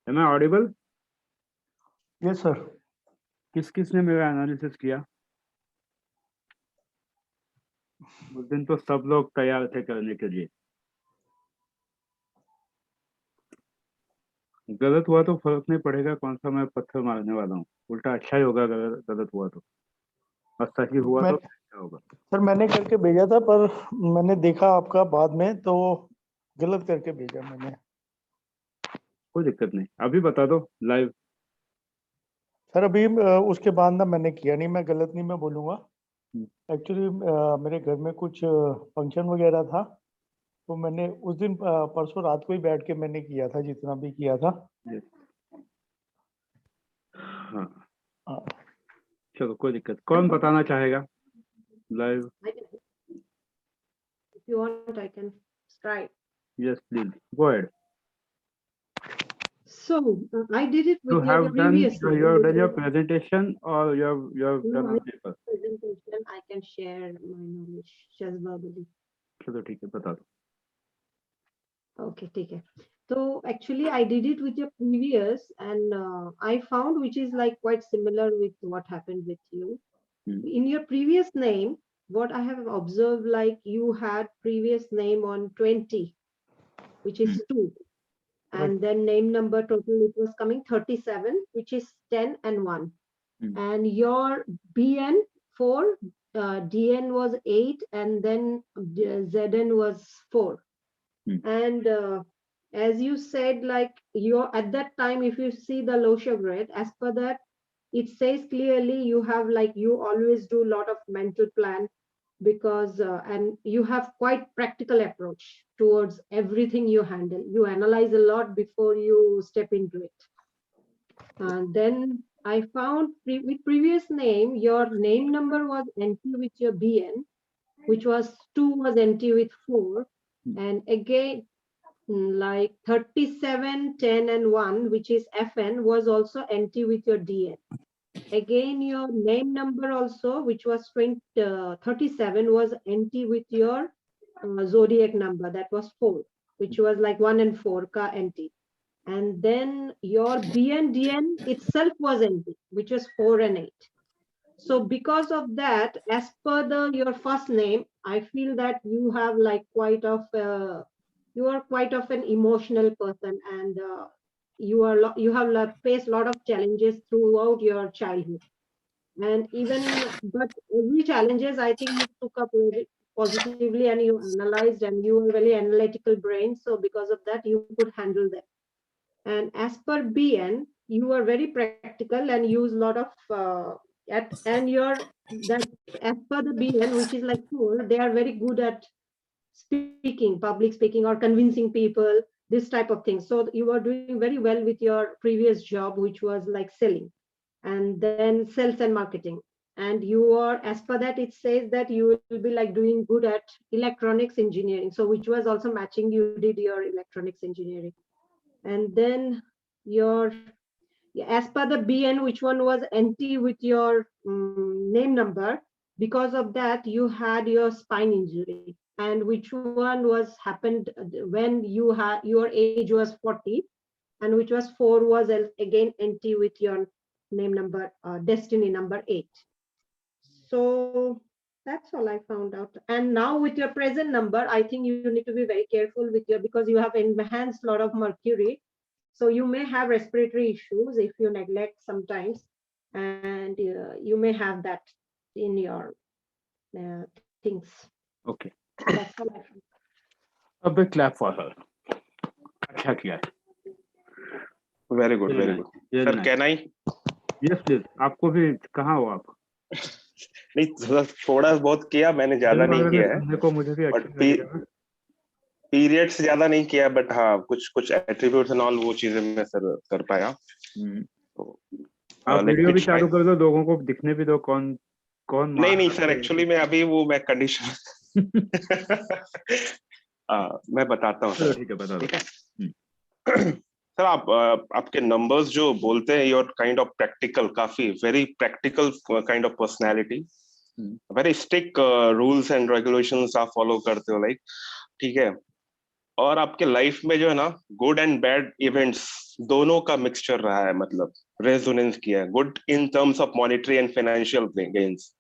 M I audible? Yes sir. किस किसने मेरा एनालिसिस किया? उस दिन तो सब लोग तैयार थे करने के लिए। गलत हुआ तो फर्क नहीं पड़ेगा कौन सा मैं पत्थर मारने वाला हूँ, उल्टा अच्छा ही होगा अगर गलत हुआ तो, और सही हुआ मैं तो अच्छा होगा। सर मैंने करके भेजा था, पर मैंने देखा आपका बाद में, तो गलत करके भेजा मैंने। कोई दिक्कत नहीं, अभी बता दो लाइव। सर अभी उसके बाद ना मैंने किया नहीं, मैं गलत नहीं मैं बोलूँगा। एक्चुअली मेरे घर में कुछ फंक्शन वगैरह था, तो मैंने उस दिन परसों रात को ही बैठ के मैंने किया था जितना भी किया था। हाँ हाँ। चलो कोई दिक्कत। कौन बताना चाहेगा live? If you want, I can try. Yes, please go ahead. So I did it You with your have done previous name. you have done your presentation or you have No, done I on have paper? presentation. I can share my knowledge just verbally. चलो ठीक है बता दो। Okay, ठीक है. So actually, I did it with your previous, and I found which is like quite similar with what happened with you. In your previous name, what I have observed, like you had previous name on 20, which is 2. And then name number total, it was coming 37, which is 10 and 1. And your BN 4, DN was 8, and then ZN was 4. And as you said, like you're at that time, if you see the Losha grid, as per that, it says clearly you have like you always do a lot of mental plan, because and you have quite practical approach towards everything you handle. You analyze a lot before you step into it. And then I found with previous name, your name number was NT with your BN, which was 2 was NT with 4. And again, like 37, 10 and 1, which is FN, was also NT with your DN. Again, your name number also, which was 37, was NT with your zodiac number, that was 4, which was like 1 and 4 ka NT. And then your BNDN itself was NT, which was 4 and 8. So because of that, as per your first name, I feel that you have like you are quite of an emotional person, and you have faced a lot of challenges throughout your childhood. And even, but every challenges, I think you took up very positively, and you analyzed, and you were very analytical brain. So because of that, you could handle them. And as per BN, you are very practical and use a lot of and that as per the BN, which is like 4, they are very good at speaking, public speaking, or convincing people, this type of thing. So you are doing very well with your previous job, which was like selling, and then sales and marketing. And you are, as per that, it says that you will be like doing good at electronics engineering. So which was also matching, you did your electronics engineering. And then your, as per the BN, which one was NT with your name number, because of that you had your spine injury, and which one was happened when you had your age was 40, and which was 4 was again NT with your name number, destiny number 8. So that's all I found out. And now with your present number, I think you need to be very careful with your, because you have enhanced a lot of Mercury. So you may have respiratory issues if you neglect sometimes, and you may have that in your things. Okay. That's all I found. A big clap for her. अच्छा किया। Very good, very good. Sir, can I? Yes, please. आपको भी, कहाँ हो आप? नहीं, थोड़ा बहुत किया, मैंने ज्यादा नहीं किया है। को मुझे भी अच्छा लगेगा। पीरियड्स ज्यादा नहीं किया, बट हाँ कुछ एट्रीब्यूट्स एंड ऑल वो चीजें मैं सर कर पाया। आप वीडियो भी चालू कर दो, लोगों को दिखने भी दो कौन कौन। नहीं सर, एक्चुअली मैं अभी वो मैं कंडीशन मैं बताता हूँ सर। ठीक है, बता दो। सर आपके नंबर्स जो बोलते हैं, योर काइंड ऑफ प्रैक्टिकल, काफी very practical kind of personality, very strict rules and regulations आप फॉलो करते हो, लाइक ठीक है। और आपके लाइफ में जो है ना गुड एंड बैड इवेंट्स दोनों का मिक्सचर रहा है, मतलब रेजोनेंस किया है, good in terms of monetary and financial gains,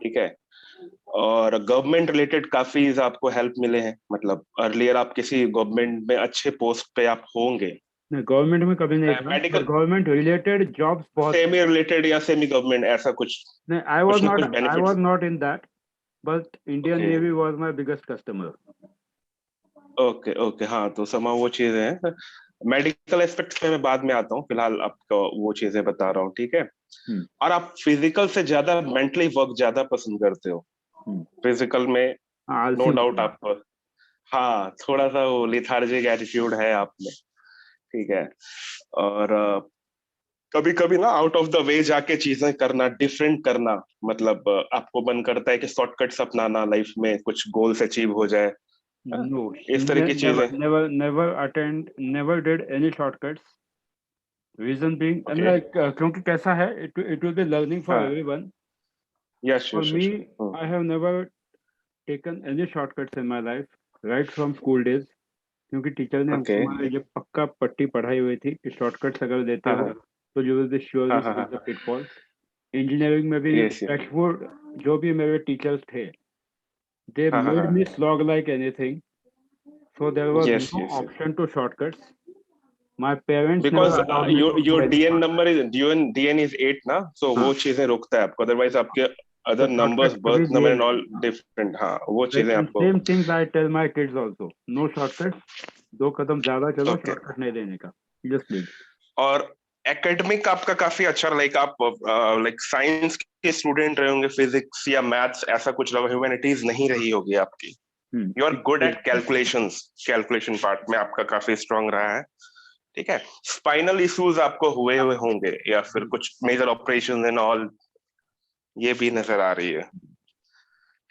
ठीक है। और गवर्नमेंट रिलेटेड काफी आपको हेल्प मिले हैं, मतलब अर्लियर आप किसी गवर्नमेंट में अच्छे पोस्ट पे आप होंगे। नहीं, गवर्नमेंट में कभी नहीं था, मेडिकल गवर्नमेंट रिलेटेड जॉब्स बहुत सेमी रिलेटेड या सेमी गवर्नमेंट ऐसा कुछ, नहीं, कुछ ना कुछ I benefits. Was not in that, but Indian Okay. Navy was my biggest customer. Okay okay, हाँ तो समा वो चीजें हैं। मेडिकल एस्पेक्ट्स पे मैं बाद में आता हूँ, फिलहाल आपको वो चीजें बता रहा हूँ, ठीक है। और आप फिजिकल से ज्यादा मेंटली वर्क ज्यादा पसंद करते हो। फिजिकल में नो डाउट आप, हाँ थोड़ा सा वो लिथार्जिक एटीट्यूड है आप में, ठीक है। और कभी कभी ना आउट ऑफ द वे जाके चीजें करना, डिफरेंट करना, मतलब आपको मन करता है कि शॉर्टकट्स अपनाना लाइफ में, कुछ गोल्स अचीव हो जाए, No, इस तरह की चीजें। never did any shortcuts. Reason being, and Okay. like क्योंकि कैसा है, it will be learning for हाँ, everyone. Yes For yes me, yes. I have never taken any shortcuts in my life, right from school days. क्योंकि teacher ने okay. हमको ये पक्का पट्टी पढ़ाई हुई थी कि शॉर्टकट्स अगर लेते हाँ हो हाँ तो यू विल बी श्योरली हाँ हाँ फेस हाँ, द पिटफॉल्स। इंजीनियरिंग में भी यस यस, टचवुड जो भी मेरे टीचर्स थे, they हाँ हाँ made हाँ, me slog like anything, so there was yes no yes. option to shortcuts. My parents never because allowed me to do your any DN shortcuts. Number is DN is 8 ना, सो हाँ, वो चीजें रोकता है आपको, अदरवाइज आपके तो अदर नंबर्स, शॉर्टकट्स कभी बर्थ दिए नंबर एंड नहीं। ऑल डिफरेंट, हाँ वो Like, चीजें and आपको। same things I tell my kids also. No shortcuts. 2 कदम ज्यादा चलो, ओके। शॉर्टकट नहीं लेने का, just leave. और एकेडमिक आपका काफी अच्छा, लाइक आप लाइक साइंस के स्टूडेंट रहे होंगे, फिजिक्स या मैथ्स ऐसा कुछ लगा, ह्यूमैनिटीज नहीं रही होगी आपकी। You are good at calculations, calculation part में आपका काफी स्ट्रांग रहा है, ठीक है। स्पाइनल इश्यूज आपको हुए हुए होंगे, या फिर कुछ मेजर ऑपरेशन एंड ऑल, ये भी नजर आ रही है,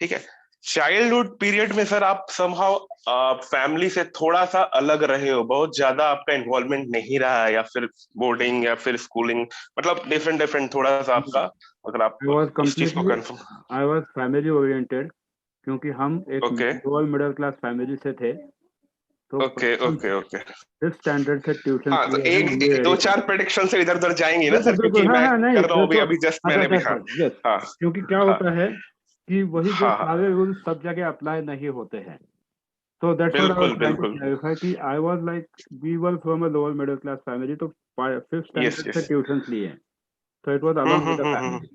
ठीक है। चाइल्डहुड पीरियड में सर आप समहाउ फैमिली से थोड़ा सा अलग रहे हो, बहुत ज्यादा आपका इन्वॉल्वमेंट नहीं रहा है, या फिर बोर्डिंग या फिर स्कूलिंग, मतलब डिफरेंट डिफरेंट थोड़ा सा आपका, अगर आप I was इस चीज को completely, confirm. I was family oriented, क्योंकि हम एक okay lower middle class family से थे, तो okay okay okay. Fifth standard से ट्यूशन हाँ तो लिए हैं एक मम्मी दो डैडी से। चार प्रेडिक्शन से इधर उधर जाएंगी ना बिल्कुल सर, बिल्कुल, क्योंकि हाँ मैं हाँ, नहीं कर रहा हूँ अभी तो अभी जस्ट अच्छा मैंने भी, अच्छा हाँ अच्छा, यस। हाँ क्योंकि क्या हाँ होता है कि वही जो हाँ हाँ, सारे रूल्स सब जगह अप्लाई नहीं होते हैं। So that's what I was बिल्कुल trying to बिल्कुल, clarify कि I was like, we were from a lower middle class family, तो फिफ्थ यस स्टैंडर्ड से यस। ट्यूशंस लिए हैं, so it was along with the family.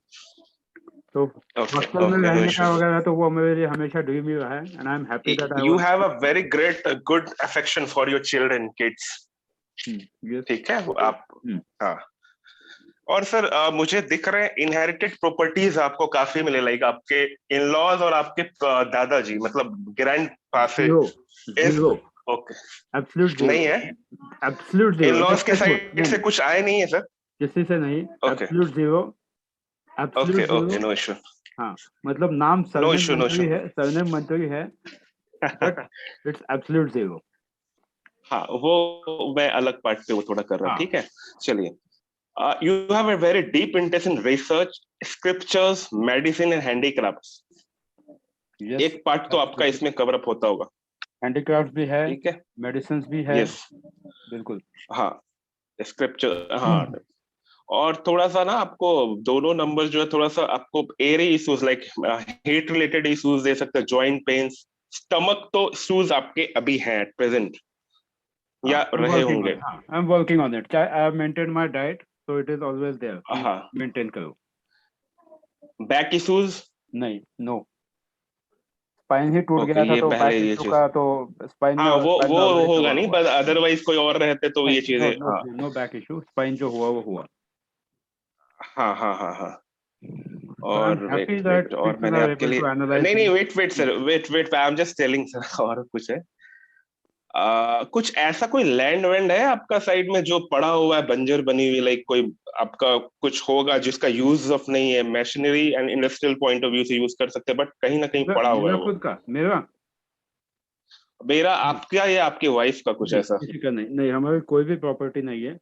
तो okay hostel में okay, no रहने का इश्यूज। वगैरह तो वो मेरे लिए हमेशा ड्रीम ही रहा है, and I'm happy that I You was. have a very great good affection for your children, kids, Yes. ठीक है आप, हाँ। और सर मुझे दिख रहे हैं इनहेरिटेड प्रॉपर्टीज आपको काफी मिले, लाइक आपके इन लॉज और आपके दादाजी, मतलब ग्रैंड पासे Zero, इस, zero, ओके, absolute नहीं zero, है, absolute इन zero. लॉज Like के touch wood, साइड नहीं से कुछ आए नहीं है सर। किसी से नहीं, okay absolute zero, okay absolute okay, zero. No issue, हाँ, मतलब नाम no surname issue no issue. Surname Mantri है, but it's absolute zero. हाँ वो मैं अलग पार्ट पे वो थोड़ा कर रहा हूँ, हाँ, ठीक है। चलिए, you have a very deep interest in research, scriptures, medicine and handicrafts. yes, एक पार्ट तो आपका इसमें कवर अप होता होगा, हैंडीक्राफ्ट भी है, ठीक है। मेडिसिन भी है, यस, बिल्कुल। हाँ स्क्रिप्चर, हाँ। और थोड़ा सा ना आपको दोनों नंबर जो है थोड़ा सा आपको airy issues like heat related issues दे सकते हैं, जॉइंट पेन्स, स्टमक तो इश्यूज आपके अभी हैं एट प्रेजेंट या रहे होंगे। I am working on it. I have maintain my diet, so it is always there, हाँ, मेंटेन करो। बैक इश्यूज, नहीं, नो, स्पाइन ही टूट ओके गया था ये तो पहले बैक ये इशू चीज, का तो स्पाइन हाँ में, स्पाइन वो में ऑलरेडी होगा कवर नहीं, हुआ। पर अदरवाइज कोई और रहते तो ये नहीं, नो चीजें, नो हाँ नो बैक इशू, स्पाइन जो हुआ वो हुआ। हाँ हाँ हाँ हाँ। So I'm और happy that वेट और people मैंने are आपके able to लिए, analyze नहीं नहीं me. Wait sir, wait I am just telling sir, और कुछ है। कुछ ऐसा कोई लैंड वैंड है आपका साइड में जो पड़ा हुआ है, बंजर बनी हुई, लाइक कोई आपका कुछ होगा जिसका यूज ऑफ नहीं है, machinery and industrial point of view से यूज कर सकते हैं, बट कहीं ना कहीं पड़ा हुआ मेरा है वो, खुद का, मेरा मेरा आपका या आपकी वाइफ का कुछ नहीं, ऐसा। किसी का नहीं, हमारी कोई भी प्रॉपर्टी नहीं है,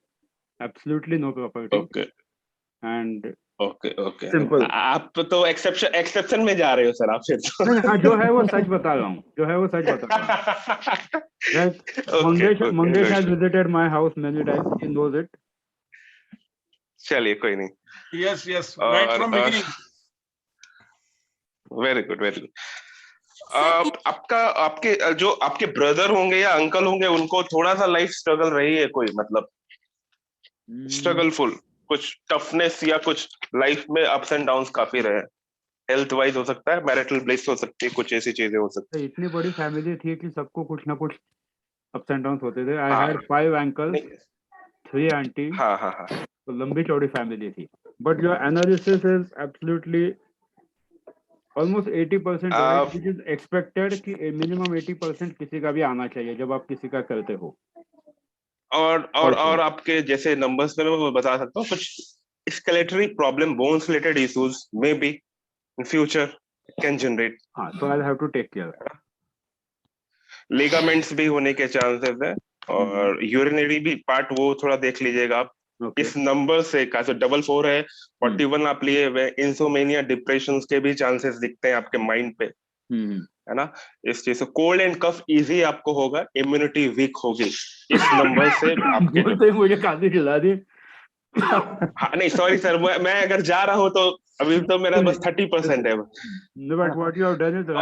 absolutely no property. Okay and okay okay simple. आप तो एक्सेप्शन में जा रहे हो सर आप फिर तो। नहीं, हाँ, जो है वो सच बता रहा हूँ, जो है वो सच बता रहा हूँ। That Mangesh has visited my house many times. He knows it. चलिए कोई नहीं। Yes, right from beginning. Very good very good. आपके ब्रदर होंगे या अंकल होंगे, उनको थोड़ा सा लाइफ स्ट्रगल रही है कोई, मतलब स्ट्रगलफुल, कुछ टफनेस या कुछ लाइफ में अप्स एंड डाउन्स काफी रहे, हेल्थ वाइज हो सकता है, मैरिटल ब्लिस हो सकती है, कुछ ऐसी चीजें हो सकती है। इतनी बड़ी फैमिली थी कि सबको कुछ ना कुछ अप्स एंड डाउन्स होते थे। आई हाँ। Had 5 uncles, 3 aunty. हाँ हाँ हाँ। तो लंबी चौड़ी फैमिली थी। But your analysis is absolutely almost 80% right, which is expected कि मिनिमम 80% किसी का भी आना चाहिए जब आप किसी का करते हो। और आपके जैसे नंबर्स में मैं बता सकता हूँ, कुछ skeletal problem, bones related issues may be in future can generate. हाँ, so I'll have to take care. Ligaments भी होने के चांसेस है, और यूरिनरी भी पार्ट वो थोड़ा देख लीजिएगा आप। Okay. इस नंबर से का जो 44 है, 41 आप लिए हुए, इंसोमेनिया, डिप्रेशन के भी चांसेस दिखते हैं आपके माइंड पे, है ना। इस चीज से कोल्ड एंड कफ इजी आपको होगा, इम्यूनिटी वीक होगी इस नंबर से आपके। बोलते ही मुझे काफी खिला दी। हाँ नहीं सॉरी सर, मैं अगर जा रहा हूँ तो अभी तो मेरा बस 30% है। No, but what you have done is right.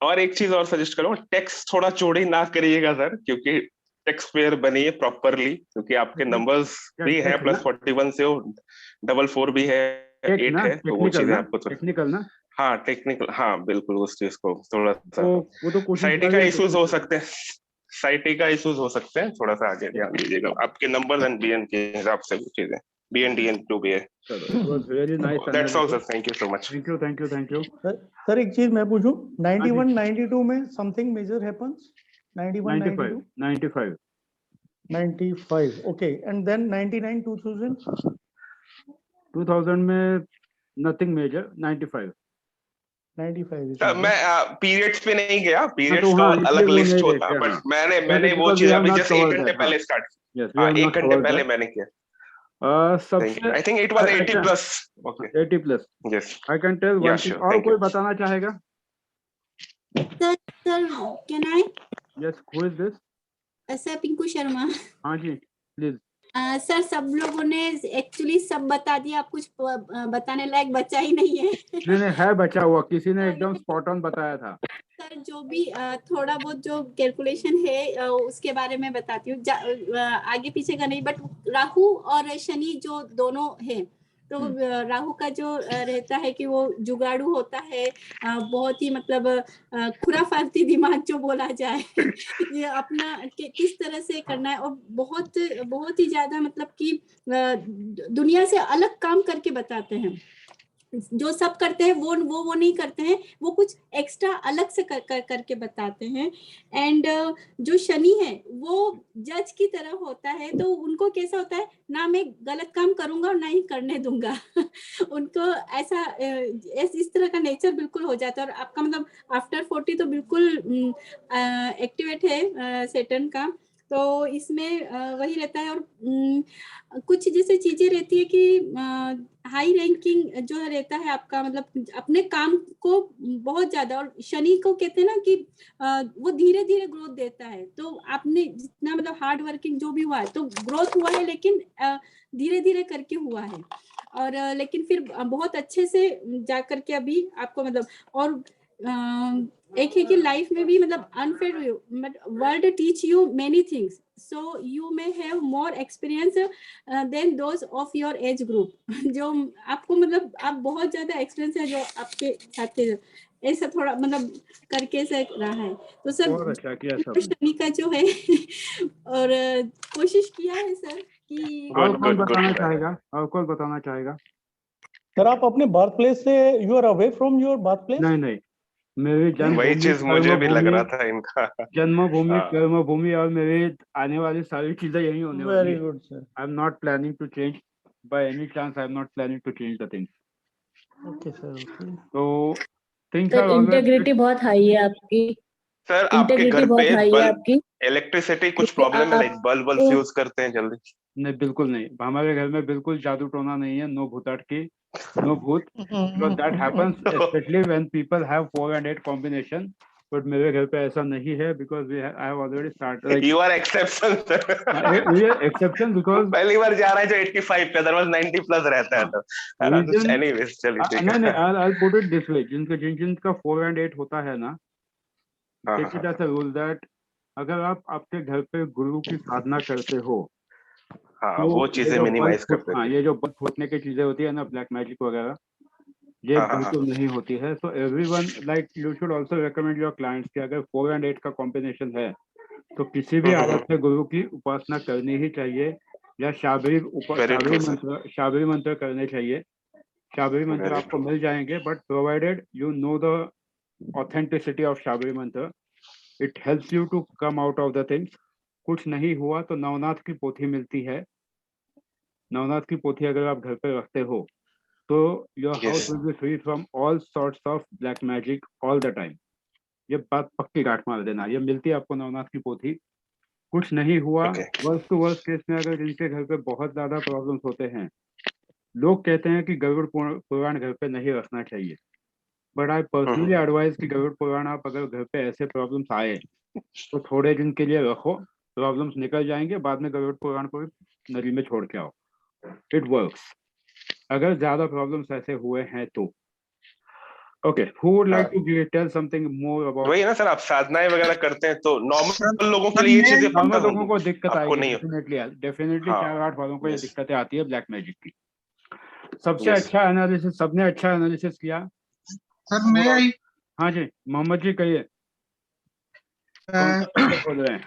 और एक चीज और सजेस्ट करूंगा, टेक्स्ट थोड़ा चौड़ी ना करिएगा सर, क्योंकि टेक्स्ट पेयर बनिए प्रॉपरली, क्योंकि आपके नंबर्स भी है प्लस 41 से 44 भी है, 8 है, तो वो चीजें आपको टेक्निकल ना। हाँ टेक्निकल, हाँ बिल्कुल, उस चीज को थोड़ा सा वो तो कोशिश साइटिका इश्यूज हो सकते हैं, साइटिका इश्यूज हो सकते हैं, थोड़ा सा आगे ध्यान दीजिएगा आपके नंबर्स एंड बीएन के हिसाब से वो चीजें, बीएन डीएन टू बी है। Very nice. That's all sir, thank you so much. Thank you. Sir एक चीज मैं पूछूं, 91 92 में something major happens? 91 92 95, okay, and then 99 2000 में नथिंग मेजर। 95 मैं पीरियड्स पे नहीं गया, पीरियड्स तो का हाँ, अलग इसलिए वो लिस्ट नहीं होता, देखते, बट हाँ। मैंने वो Because चीज we have अभी not जैसे 1 covered घंटे that, पहले हाँ। Start, Yes, we have 1 not घंटे covered पहले that. मैंने किया। सबसे I think it was 80 plus. Okay 80 plus. Yes I can tell one Yeah, thing. sure. और Thank कोई you. बताना चाहेगा? Sir can I? Yes, who is this? Sir Pinku Sharma. हाँ जी, प्लीज। सर सब लोगों ने एक्चुअली सब बता दिया, आप कुछ बताने लायक बचा ही नहीं है। नहीं है, बचा हुआ किसी ने एकदम स्पॉट ऑन बताया था। सर जो भी थोड़ा बहुत जो कैलकुलेशन है उसके बारे में बताती हूँ, आगे पीछे का नहीं, बट राहु और शनि जो दोनों है, तो राहु का जो रहता है कि वो जुगाड़ू होता है, बहुत ही मतलब खुराफाती दिमाग जो बोला जाए, ये अपना किस तरह से करना है, और बहुत ही ज्यादा मतलब कि दुनिया से अलग काम करके बताते हैं। जो सब करते हैं वो नहीं करते हैं, वो कुछ एक्स्ट्रा अलग से करके बताते हैं। एंड जो शनि है वो जज की तरह होता है, तो उनको कैसा होता है ना, मैं गलत काम करूंगा और ना ही करने दूंगा। उनको ऐसा इस तरह का नेचर बिल्कुल हो जाता है। और आपका मतलब आफ्टर 40 तो बिल्कुल एक्टिवेट है सैटर्न का, तो इसमें वही रहता है। और कुछ जैसे चीजें रहती है कि हाई रैंकिंग जो रहता है आपका, मतलब अपने काम को बहुत ज्यादा, और शनि को कहते हैं ना कि वो धीरे धीरे ग्रोथ देता है, तो आपने जितना मतलब हार्ड वर्किंग जो भी हुआ है तो ग्रोथ हुआ है, लेकिन धीरे धीरे करके हुआ है। और लेकिन फिर बहुत अच्छे से जा करके अभी आपको मतलब, और एक है कि लाइफ में भी मतलब unfair world teach you many things, so you may have more experience then those of your age group. जो आपको मतलब आप बहुत ज्यादा एक्सपीरियंस है जो आपके साथ ऐसा थोड़ा मतलब करके ऐसा रहा है। तो सर शनि का जो है और कोशिश किया है सर कि और कौन बताना चाहेगा? और कौन बताना चाहेगा? सर आप अपने बर्थ प्लेस से you are away from your birth place? नहीं, मेरी वही चीज मुझे भी लग रहा था इनका। जन्मभूमि, कर्मभूमि और मेरी आने वाली सारी चीजें यही होने वाली है। Very good sir. I am not planning to change by any chance. I am not planning to change the things. Okay sir, okay. तो थिंग्स सर इंटेग्रिटी बहुत हाई है आपकी। सर आपके घर इंटेग्रिटी बहुत पे हाई है आपकी। इलेक्ट्रिसिटी कुछ प्रॉब्लम है, लाइक बल्ब फ्यूज करते हैं जल्दी? नहीं, बिल्कुल नहीं, हमारे घर में बिल्कुल जादू टोना नहीं है, नो भूताट की, नो भूत, because that happens especially when people have 4 and 8 combination, but मेरे घर पे ऐसा नहीं है because I have already started like You are exception. ये exception because पहली बार जा रहा है जो 85 पे, अदरवाइज 90 प्लस रहता है तो reason एनीवेज चलिए ठीक नहीं नहीं, है। I'll put it this way, जिनका 4 and 8 होता है ना, take it as a rule that अगर आप आपके घर पे गुरु की साधना करते हो, हाँ तो वो चीजें मिनिमाइज कर हाँ, देते ये जो बल फूटने की चीजें होती है ना, ब्लैक मैजिक वगैरह, ये हाँ, हाँ, बिल्कुल नहीं होती है। So everyone like you should also recommend your clients कि अगर 4 and 8 का कॉम्बिनेशन है तो किसी भी हालत में गुरु की उपासना करनी ही चाहिए, या शाबरी मंत्र करने चाहिए। शाबरी मंत्र आपको मिल जाएंगे, but provided you know the authenticity of Shabari mantra, it helps you to come out of the things. कुछ नहीं हुआ तो नवनाथ की पोथी मिलती है, नवनाथ की पोथी अगर आप घर पे रखते हो तो your house will be free from all sorts of black magic all the time. ये बात पक्की गांठ मार देना, ये मिलती है आपको नवनाथ की पोथी। कुछ नहीं हुआ, वर्स्ट टू वर्स्ट केस में अगर जिनके घर पे बहुत ज्यादा प्रॉब्लम्स होते हैं, लोग कहते हैं कि गरुड़ पुराण घर पे नहीं रखना चाहिए, बट आई पर्सनली एडवाइज कि गरुड़ पुराण आप अगर घर पे ऐसे प्रॉब्लम्स आए तो थोड़े दिन के लिए रखो, प्रॉब्लम्स निकल जाएंगे, बाद में गरुड़ पुराण को नदी में छोड़ के आओ, इट वर्क्स, अगर ज्यादा प्रॉब्लम्स ऐसे हुए हैं तो। Okay, who would like to tell something more about? वही है ना सर, आप साधनाएं वगैरह करते हैं तो नॉर्मल लोगों के लिए ये चीजें पक्का नॉर्मल लोगों को दिक्कत आपको आएगी, नहीं डेफिनेटली हाँ, 4-8 वालों को ये yes. दिक्कतें आती है ब्लैक मैजिक की। सबसे Yes. अच्छा एनालिसिस, सबने अच्छा एनालिसिस किया। सर मैं आई हाँ जी, मोहम्मद जी कहिए, बोल रहे हैं।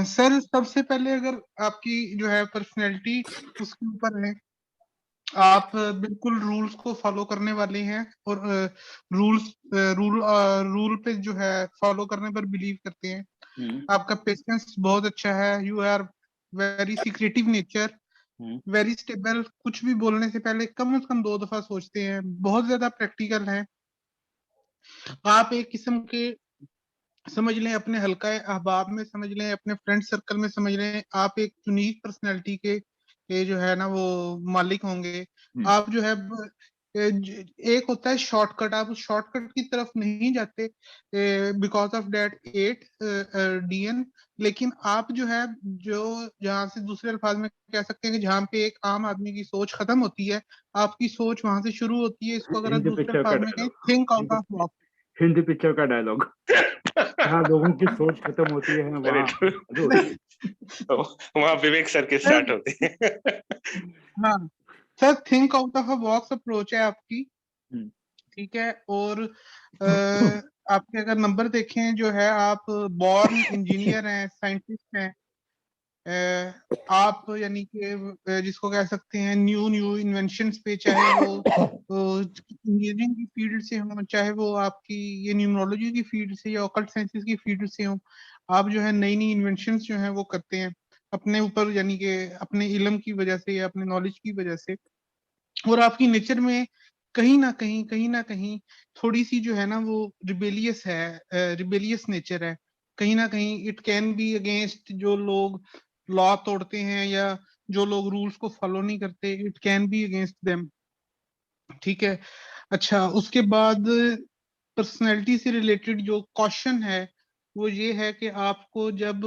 सर सबसे पहले अगर आपकी जो है पर्सनैलिटी उसके ऊपर है, आप बिल्कुल रूल्स को फॉलो करने वाले हैं और रूल पे जो है फॉलो करने पर बिलीव करते हैं। आपका पेशेंस बहुत अच्छा है, you are very secretive nature, very stable, कुछ भी बोलने से पहले कम से कम 2 दफा सोचते हैं, बहुत ज्यादा प्रैक्टिकल है। आप एक किस्म के समझ लें अपने हल्का अहबाब में, समझ लें अपने फ्रेंड सर्कल में, समझ लें आप एक यूनिक पर्सनैलिटी के जो है ना वो मालिक होंगे। आप जो है एक होता है शॉर्टकट, आप उस शॉर्टकट की तरफ नहीं जाते बिकॉज ऑफ दैट 8 DN, लेकिन आप जो है जो जहां से दूसरे अल्फाज में कह सकते हैं कि जहां पे एक आम आदमी की सोच खत्म होती है, आपकी सोच वहां से शुरू होती है। इसको अगर आप दूसरे अल्फाज में कहें, think out of box. Hindi picture का डायलॉग, जहाँ लोगों की सोच खत्म होती है वहाँ विवेक सर के स्टार्ट होते हैं। हाँ sir, think out of a box approach है आपकी, ठीक है। और आपके अगर नंबर देखें जो है, आप बॉर्न इंजीनियर हैं, साइंटिस्ट हैं, आप यानी कि जिसको कह सकते हैं न्यू इन्वेंशंस पे, चाहे वो इंजीनियरिंग की फील्ड से हो, चाहे वो आपकी ये न्यूमरोलॉजी की फील्ड से या ऑकल्ट साइंसेस की फील्ड से हो, आप जो है नई इन्वेंशंस जो है वो करते हैं अपने ऊपर, यानी कि अपने इल्म की वजह से या अपने नॉलेज की वजह से। और आपकी नेचर में कहीं ना कहीं थोड़ी सी जो है ना वो रिबेलियस है, रिबेलियस नेचर है। कहीं ना कहीं इट कैन बी अगेंस्ट जो लोग लॉ तोड़ते हैं या जो लोग रूल्स को फॉलो नहीं करते, it can be against them, ठीक है। अच्छा, उसके बाद पर्सनैलिटी से रिलेटेड जो क्वेश्चन है वो ये है कि आपको जब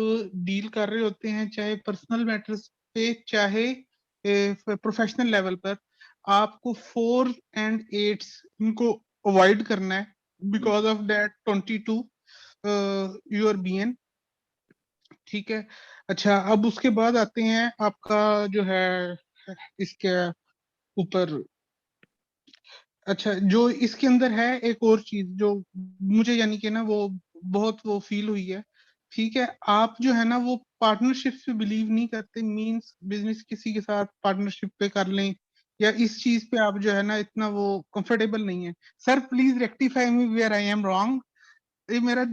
डील कर रहे होते हैं, चाहे पर्सनल मैटर्स पे चाहे प्रोफेशनल लेवल पर, आपको 4 and 8 इनको अवॉइड करना है, because of that 22 your BN, ठीक है। अच्छा, अब उसके बाद आते हैं आपका जो है इसके ऊपर। अच्छा, जो इसके अंदर है एक और चीज जो मुझे यानी कि ना वो बहुत वो फील हुई है, ठीक है। आप जो है ना वो पार्टनरशिप पे बिलीव नहीं करते, मींस बिजनेस किसी के साथ पार्टनरशिप पे कर लें या इस चीज पे आप जो है ना इतना वो कंफर्टेबल नहीं है। Sir please rectify me where I am wrong, ये मेरा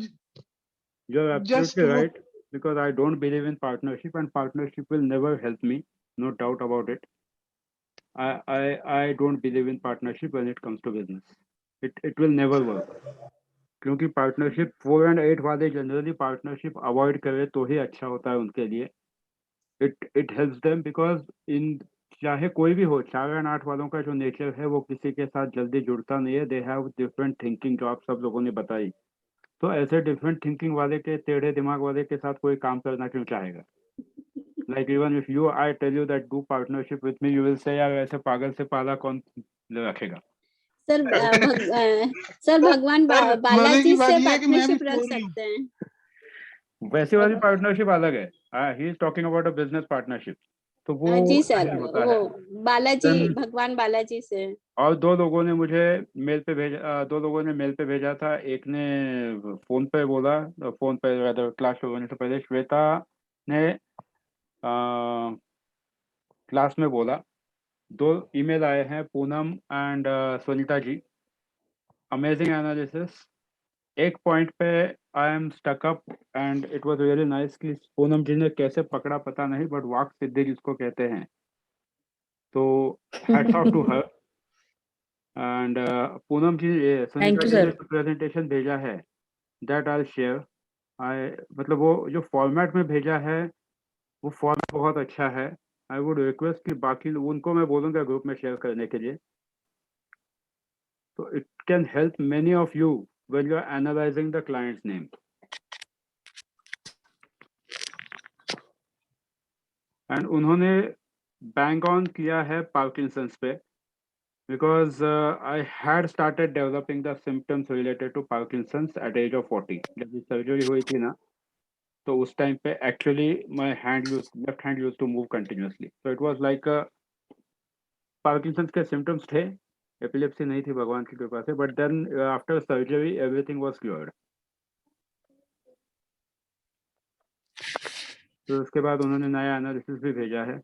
You're जस्ट absolutely वो right, because I don't believe in partnership, and partnership will never help me, no doubt about it. I don't believe in partnership when it comes to business. It will never work. क्योंकि partnership 4 और 8 वाले generally partnership avoid करे तो ही अच्छा होता है उनके लिए। It helps them because in चाहे कोई भी हो, 4 और 8 वालों का जो नेचर है वो किसी के साथ जल्दी जुड़ता नहीं है। दे हैव डिफरेंट थिंकिंग, जो आप सब लोगों ने बताई। तो ऐसे डिफरेंट थिंकिंग वाले के, टेढ़े दिमाग वाले के साथ कोई काम करना क्यों चाहेगा? Like even if you I tell you that do partnership with me, you will say यार ऐसे पागल से पाला कौन रखेगा? सर सर भगवान सर, मजे बालाजी की बात से ये है कि मैं भी पार्टनरशिप रख श्योर ही हूँ। सकते हैं। वैसे वाली पार्टनरशिप अलग है। He is talking about a business partnership, तो वो जी सर, नहीं होता वो है। बालाजी, Then, भगवान बालाजी से। और 2 लोगों ने मुझे मेल पे भेजा, 2 लोगों ने मेल पे भेजा था। एक ने फोन पे बोला, फोन पे क्लास शुरू होने से पहले श्वेता ने क्लास में बोला। 2 ईमेल आए हैं, Poonam and Sunita ji, amazing analysis. एक पॉइंट पे I am stuck up and it was really nice कि पूनम जी ने कैसे पकड़ा पता नहीं, बट वाक सिद्धि जिसको कहते हैं, तो hats off to her. And Poonam ji, Sunita ji ने जो प्रेजेंटेशन भेजा है दैट आई शेयर। आई मतलब वो जो फॉर्मेट में भेजा है वो फॉर्मेट बहुत अच्छा है। आई वुड रिक्वेस्ट कि बाकी उनको मैं बोलूँगा ग्रुप में शेयर करने के लिए। तो it can help many of you when you are analyzing the clients name. And उन्होंने बैंक ऑन किया है पार्किंसंस पे, because I had started developing the symptoms related to Parkinson's at age of 40. जब ये सर्जरी हुई थी ना, तो उस टाइम पे actually my left hand used to move continuously. So it was like Parkinson's के symptoms थे, epilepsy नहीं थी भगवान की कृपा से, but then after surgery everything was cured. तो उसके बाद उन्होंने नया एनालिसिस भी भेजा है।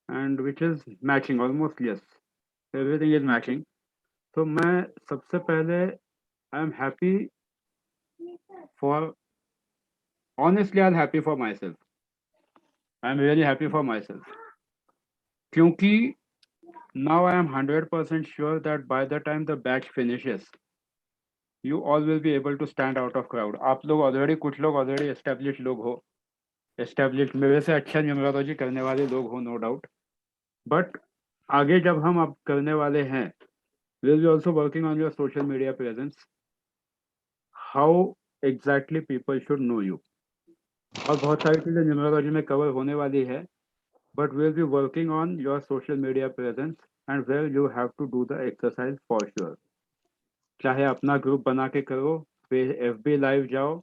And which is matching almost, yes, everything is matching. तो मैं सबसे पहले I am happy for, honestly I'm happy for myself. I'm really happy for myself. क्योंकि now I am 100% sure that by the time the batch finishes, you all will be able to stand out of crowd. आप लोग already, कुछ लोग already established लोग हो, established मेरे से अच्छा न्यूमरोलॉजी करने वाले लोग हो, no doubt. But आगे जब हम अब करने वाले हैं, we'll be also working on your social media presence. How exactly people should know you. और बहुत सारी चीज़ें न्यूमरोलॉजी में कवर होने वाली है, but we'll be working on your social media presence and where you have to do the exercise for sure. चाहे अपना ग्रुप बना के करो, फिर FB लाइव जाओ,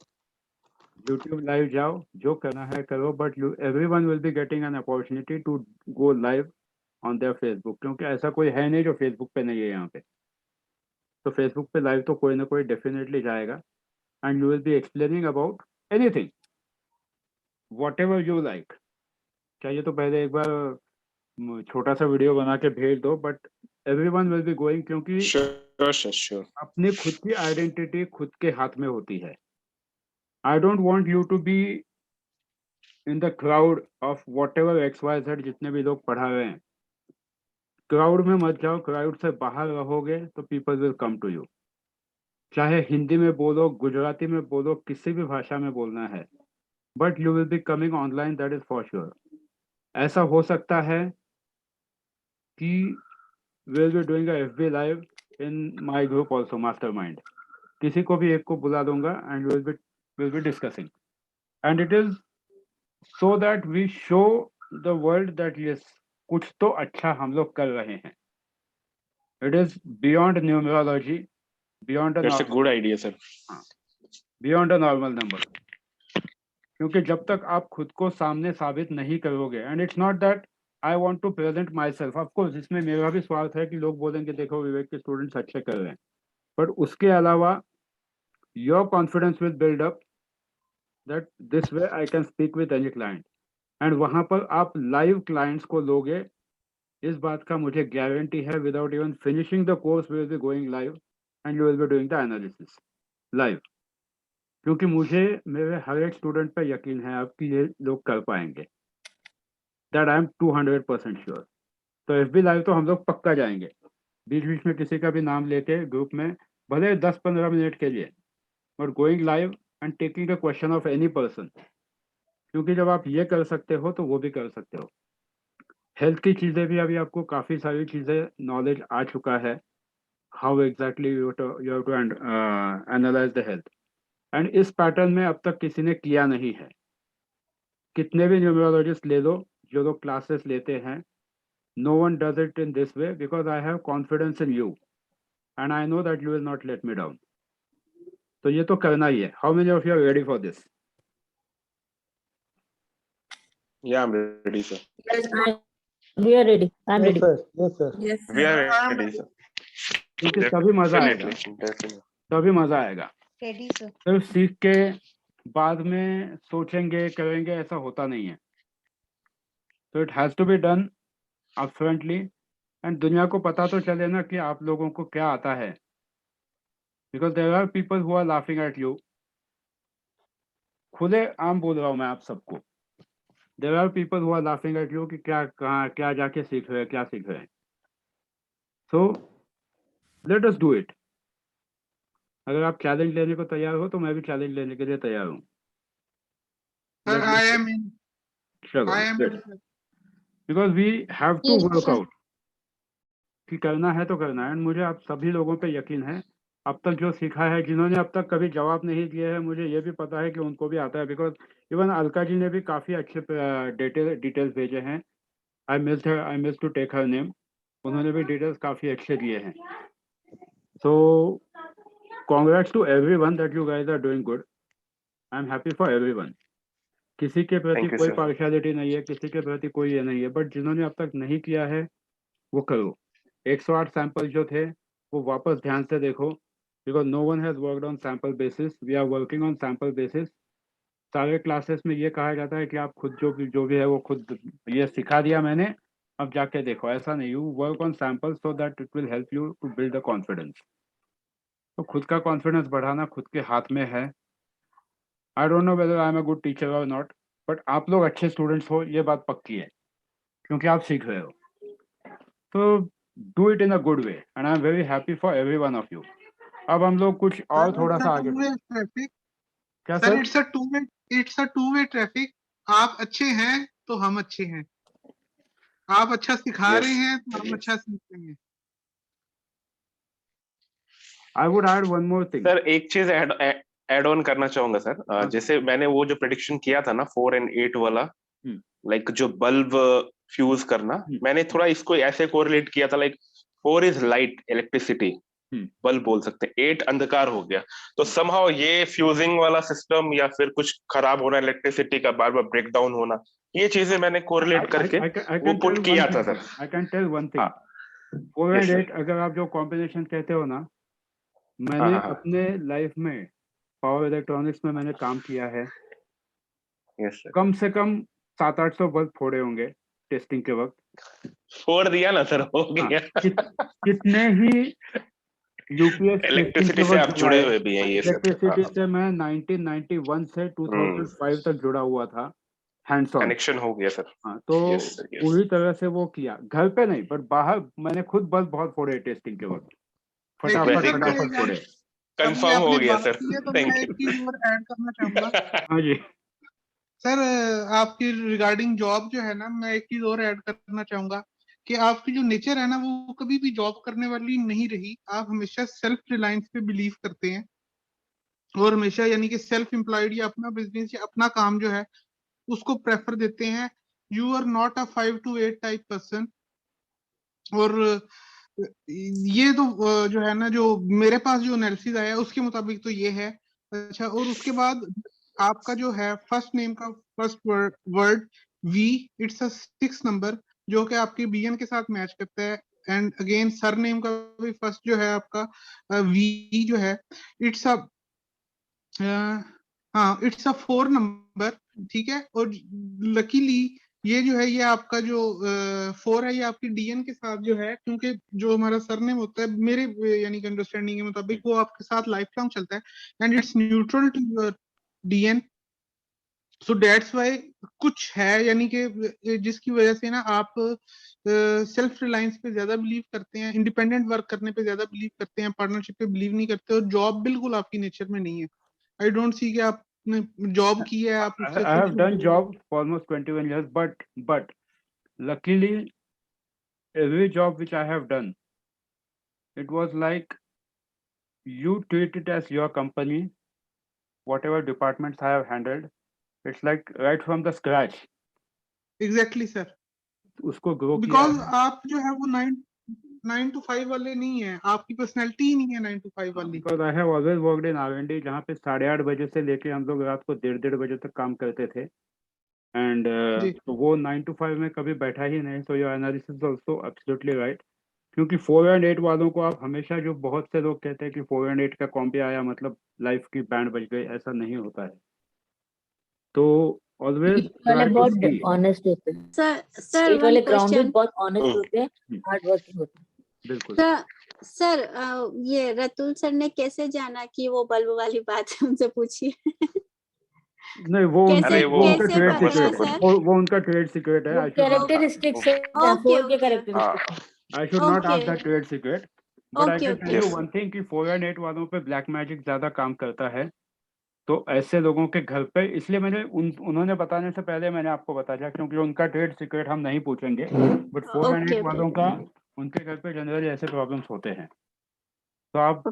YouTube लाइव जाओ, जो करना है करो, but everyone will be getting an opportunity to go live on their Facebook, क्योंकि ऐसा कोई है नहीं जो Facebook पे नहीं है यहाँ पे। तो Facebook पे लाइव तो कोई ना कोई डेफिनेटली जाएगा, and you will be explaining about anything, whatever you like. चाहिए तो पहले एक बार छोटा सा वीडियो बना के भेज दो, but everyone will be going, क्योंकि Sure. अपनी खुद की आइडेंटिटी खुद के हाथ में होती है। I don't want you to be in the crowd of whatever XYZ, जितने भी लोग पढ़ा रहे हैं, क्राउड में मत जाओ। क्राउड से बाहर रहोगे तो people will come to you. चाहे हिंदी में बोलो, गुजराती में बोलो, किसी भी भाषा में बोलना है, but you will be coming online, that is for sure. ऐसा हो सकता है कि we'll be doing a FB live in my group also, mastermind. किसी को भी एक को बुला दूंगा and we'll be discussing. And it is so that we show the world that yes, कुछ तो अच्छा हम लोग कर रहे हैं. It is beyond numerology, beyond a That's a good idea, sir. beyond a normal number. क्योंकि जब तक आप खुद को सामने साबित नहीं करोगे, and it's not that I want to present myself, of course इसमें मेरा भी स्वार्थ है कि लोग बोलेंगे देखो विवेक के स्टूडेंट्स अच्छे कर रहे हैं, बट उसके अलावा your confidence will build up that this way I can speak with any client, and वहां पर आप लाइव क्लाइंट्स को लोगे, इस बात का मुझे गारंटी है। Without even finishing the course we will be going live and you will be doing the analysis live, क्योंकि मुझे मेरे हर एक स्टूडेंट पे यकीन है आपकी ये लोग कर पाएंगे, दैट आई एम 200% श्योर। तो FB लाइव तो हम लोग पक्का जाएंगे, बीच बीच में किसी का भी नाम लेके ग्रुप में, भले 10-15 मिनट के लिए, और going live and taking the question of any person, क्योंकि जब आप ये कर सकते हो तो वो भी कर सकते हो। हेल्थ की चीज़ें भी अभी आपको काफ़ी सारी चीज़ें नॉलेज आ चुका है, how exactly you have to analyse the health, and इस पैटर्न में अब तक किसी ने किया नहीं है। कितने भी न्यूमरोलॉजिस्ट ले लो जो लोग क्लासेस लेते हैं, no one does it in this way, because I have confidence in you and I know that you will not let me down. तो ये तो करना ही है। How many of you are ready for this? Yeah, I'm ready, sir. We are ready. I'm ready. Yes, sir. Yes, We are ready, sir. क्योंकि तभी मजा आएगा, Definitely. तभी मजा आएगा। ready, sir. सिर्फ सीख के बाद में सोचेंगे करेंगे ऐसा होता नहीं है। तो it has to be done upfrontly, and दुनिया को पता तो चले ना कि आप लोगों को क्या आता है, because there are people who are laughing at you. खुले आम बोल रहा हूँ मैं आप सबको, there are people who are laughing at you कि क्या कहाँ क्या जाके सीख रहे हैं, क्या सीख रहे हैं। सो लेट अस डू इट। अगर आप चैलेंज लेने को तैयार हो तो मैं भी चैलेंज लेने के लिए तैयार हूँ। Sir, I am in. चलो, I am in. sir. Because we have to Yes, work sir. Out कि करना है तो करना है। एंड मुझे आप सभी लोगों पे यकीन है, अब तक जो सीखा है, जिन्होंने अब तक कभी जवाब नहीं दिए है, मुझे ये भी पता है कि उनको भी आता है, बिकॉज इवन अलका जी ने भी काफ़ी अच्छे डिटेल्स भेजे हैं। I miss to take her name. उन्होंने भी डिटेल्स काफ़ी अच्छे दिए हैं। So congrats to everyone that you guys are doing good. I am happy for everyone. किसी के प्रति Thank you, कोई sir. पार्शियलिटी नहीं है, किसी के प्रति कोई ये नहीं है, बट जिन्होंने अब तक नहीं किया है वो करो। 108 सैंपल जो थे वो वापस ध्यान से देखो, because no one has worked on sample basis, we are working on sample basis. सारे क्लासेस में ये कहा जाता है कि आप खुद जो भी है वो खुद ये सिखा दिया मैंने, अब जाके देखो। ऐसा नहीं, you work on sample so that it will help you to build the confidence. तो खुद का कॉन्फिडेंस बढ़ाना खुद के हाथ में है। I don't know whether I am a good teacher और नॉट, बट आप लोग अच्छे स्टूडेंट्स हो ये बात पक्की है, क्योंकि आप सीख रहे हो। तो do it in a good way and I am very happy for every one of you. अब हम लोग कुछ और Sir, थोड़ा it's सा a आगे, two-way traffic. क्या Sir, sir? it's a two-way traffic. आप अच्छे हैं तो हम अच्छे हैं, आप अच्छा सिखा Yes. रहे हैं तो हम Yes. अच्छा सीख रहे हैं। I would add one more thing. Sir एक चीज ऐड ऑन करना चाहूंगा सर। जैसे मैंने वो जो प्रेडिक्शन किया था ना 4 और 8 वाला, लाइक जो बल्ब फ्यूज करना, मैंने थोड़ा इसको ऐसे कोरिलेट किया था, like 4 is light electricity, bulb बोल सकते हैं, 8 अंधकार हो गया। तो समहाउ ये फ्यूजिंग वाला सिस्टम या फिर कुछ खराब होना, इलेक्ट्रिसिटी का बार बार ब्रेक डाउन होना, ये चीजें मैंने कोरिलेट करके वो पुट किया था sir. I can tell one thing, 4 Yes, and sir. 8 अगर आप जो कॉम्बिनेशन कहते हो ना, हाँ, मैंने हाँ, हाँ। अपने लाइफ में पावर इलेक्ट्रॉनिक्स में मैंने काम किया है। Yes, sir. कम से कम 700-800 बल्ब फोड़े होंगे टेस्टिंग के वक्त। फोड़ दिया ना सर, हो गया। कितने ही यूपीएस टेस्टिंग इलेक्ट्रिसिटी के से वक्त आप जुड़े हुए भी हैं ये सब। इलेक्ट्रिसिटी से मैं 1991 से 2005 तक जुड़ा हुआ था, हैंड्स ऑन कनेक्शन हो गया सर। हाँ। तो Yes, sir, yes. पूरी तरह से वो किया, घर पे नहीं बट बाहर मैंने खुद बल्ब बहुत फोड़े टेस्टिंग के वक्त, Very good. फटाफट फोड़े। कंफर्म हो गया सर, तो थैंक मैं एक चीज और ऐड करना चाहूंगा। यू। हाँ जी। सर आपकी रिगार्डिंग जॉब जो है ना, मैं एक चीज और ऐड करना चाहूंगा कि आपकी जो नेचर है ना, वो कभी भी जॉब करने वाली नहीं रही। आप हमेशा सेल्फ रिलायंस पे बिलीव करते हैं और हमेशा यानी कि सेल्फ एम्प्लॉयड या अपना बिजनेस या अपना काम जो है उसको प्रेफर देते हैं। You are not a 5 to 8 type person. और ये तो जो है ना, जो मेरे पास जो एनालिसिस आया उसके मुताबिक तो ये है। अच्छा, और उसके बाद आपका जो है फर्स्ट नेम का first word V, it's a 6 number जो कि आपके बीएन के साथ मैच करता है। एंड अगेन सर नेम का भी फर्स्ट जो है आपका वी जो है, इट्स अ हाँ इट्स अ 4 नंबर, ठीक है। और लकीली ये जो है, ये आपका जो 4 है, ये आपकी डीएन के साथ जो है, क्योंकि जो हमारा सरनेम होता है मेरे यानी कि अंडरस्टैंडिंग के मुताबिक वो आपके साथ लाइफ लॉन्ग चलता है and it's neutral to your DN. So that's why कुछ है, यानी कि जिसकी वजह से ना आप सेल्फ रिलायंस पे ज्यादा बिलीव करते हैं, इंडिपेंडेंट वर्क करने पे ज्यादा बिलीव करते हैं, पार्टनरशिप पे बिलीव नहीं करते, और जॉब बिल्कुल आपकी नेचर में नहीं है। आई डोंट सी कि आपने जॉब की है, आप उससे I have done खुश job for almost 21 years, but luckily every job which I have done, it was like you treat it as your company. Whatever departments I have handled, it's like right from the scratch. Exactly sir, उसको grow किया because है। आप जो है वो 9 to 5 वाले नहीं है, आपकी पर्सनैलिटी ही नहीं है 9 to 5 वाली। Because I have always worked in R&D, जहाँ पे 8:30 बजे से लेके हम लोग रात को 1:30 बजे तक काम करते थे, एंड जी तो वो 9 to 5 में कभी बैठा ही नहीं। So your analysis also absolutely right, क्योंकि 4 and 8 वालों को आप हमेशा, जो बहुत से लोग कहते हैं कि 4 and 8 का कॉम्बी आया मतलब लाइफ की बैंड बज गई, ऐसा नहीं होता है। तो ऑलवेज Eight वाले बहुत ऑनेस्ट होते हैं। सर Eight वाले वन ग्राउंडेड क्वेश्चन। बहुत ऑनेस्ट होते हैं, हार्ड वर्किंग होते हैं। बिल्कुल। सर ये रतुल सर ने कैसे जाना कि वो बल्ब वाली बात उनसे पूछी? नहीं, वो कैसे वो उनका कैसे ट्रेड पता सीक्रेट है, सर? वो उनका ट्रेड सीक्रेट है। वो कैरेक्टरिस्टिक्स है, ओके फोर के ओके कैरेक्टरिस्टिक्स हैं। I should not Okay. ask that trade secret, but I Okay, can okay. tell you Yes. one thing कि 4 and 8 वालों पे ब्लैक मैजिक ज्यादा काम करता है। तो ऐसे लोगों के घर पे, इसलिए मैंने उन्होंने बताने से पहले मैंने आपको बता दिया, क्योंकि उनका ट्रेड सीक्रेट हम नहीं पूछेंगे, बट 4 and 8 Okay, वालों का उनके घर पे जनरली ऐसे प्रॉब्लम्स होते हैं। तो आप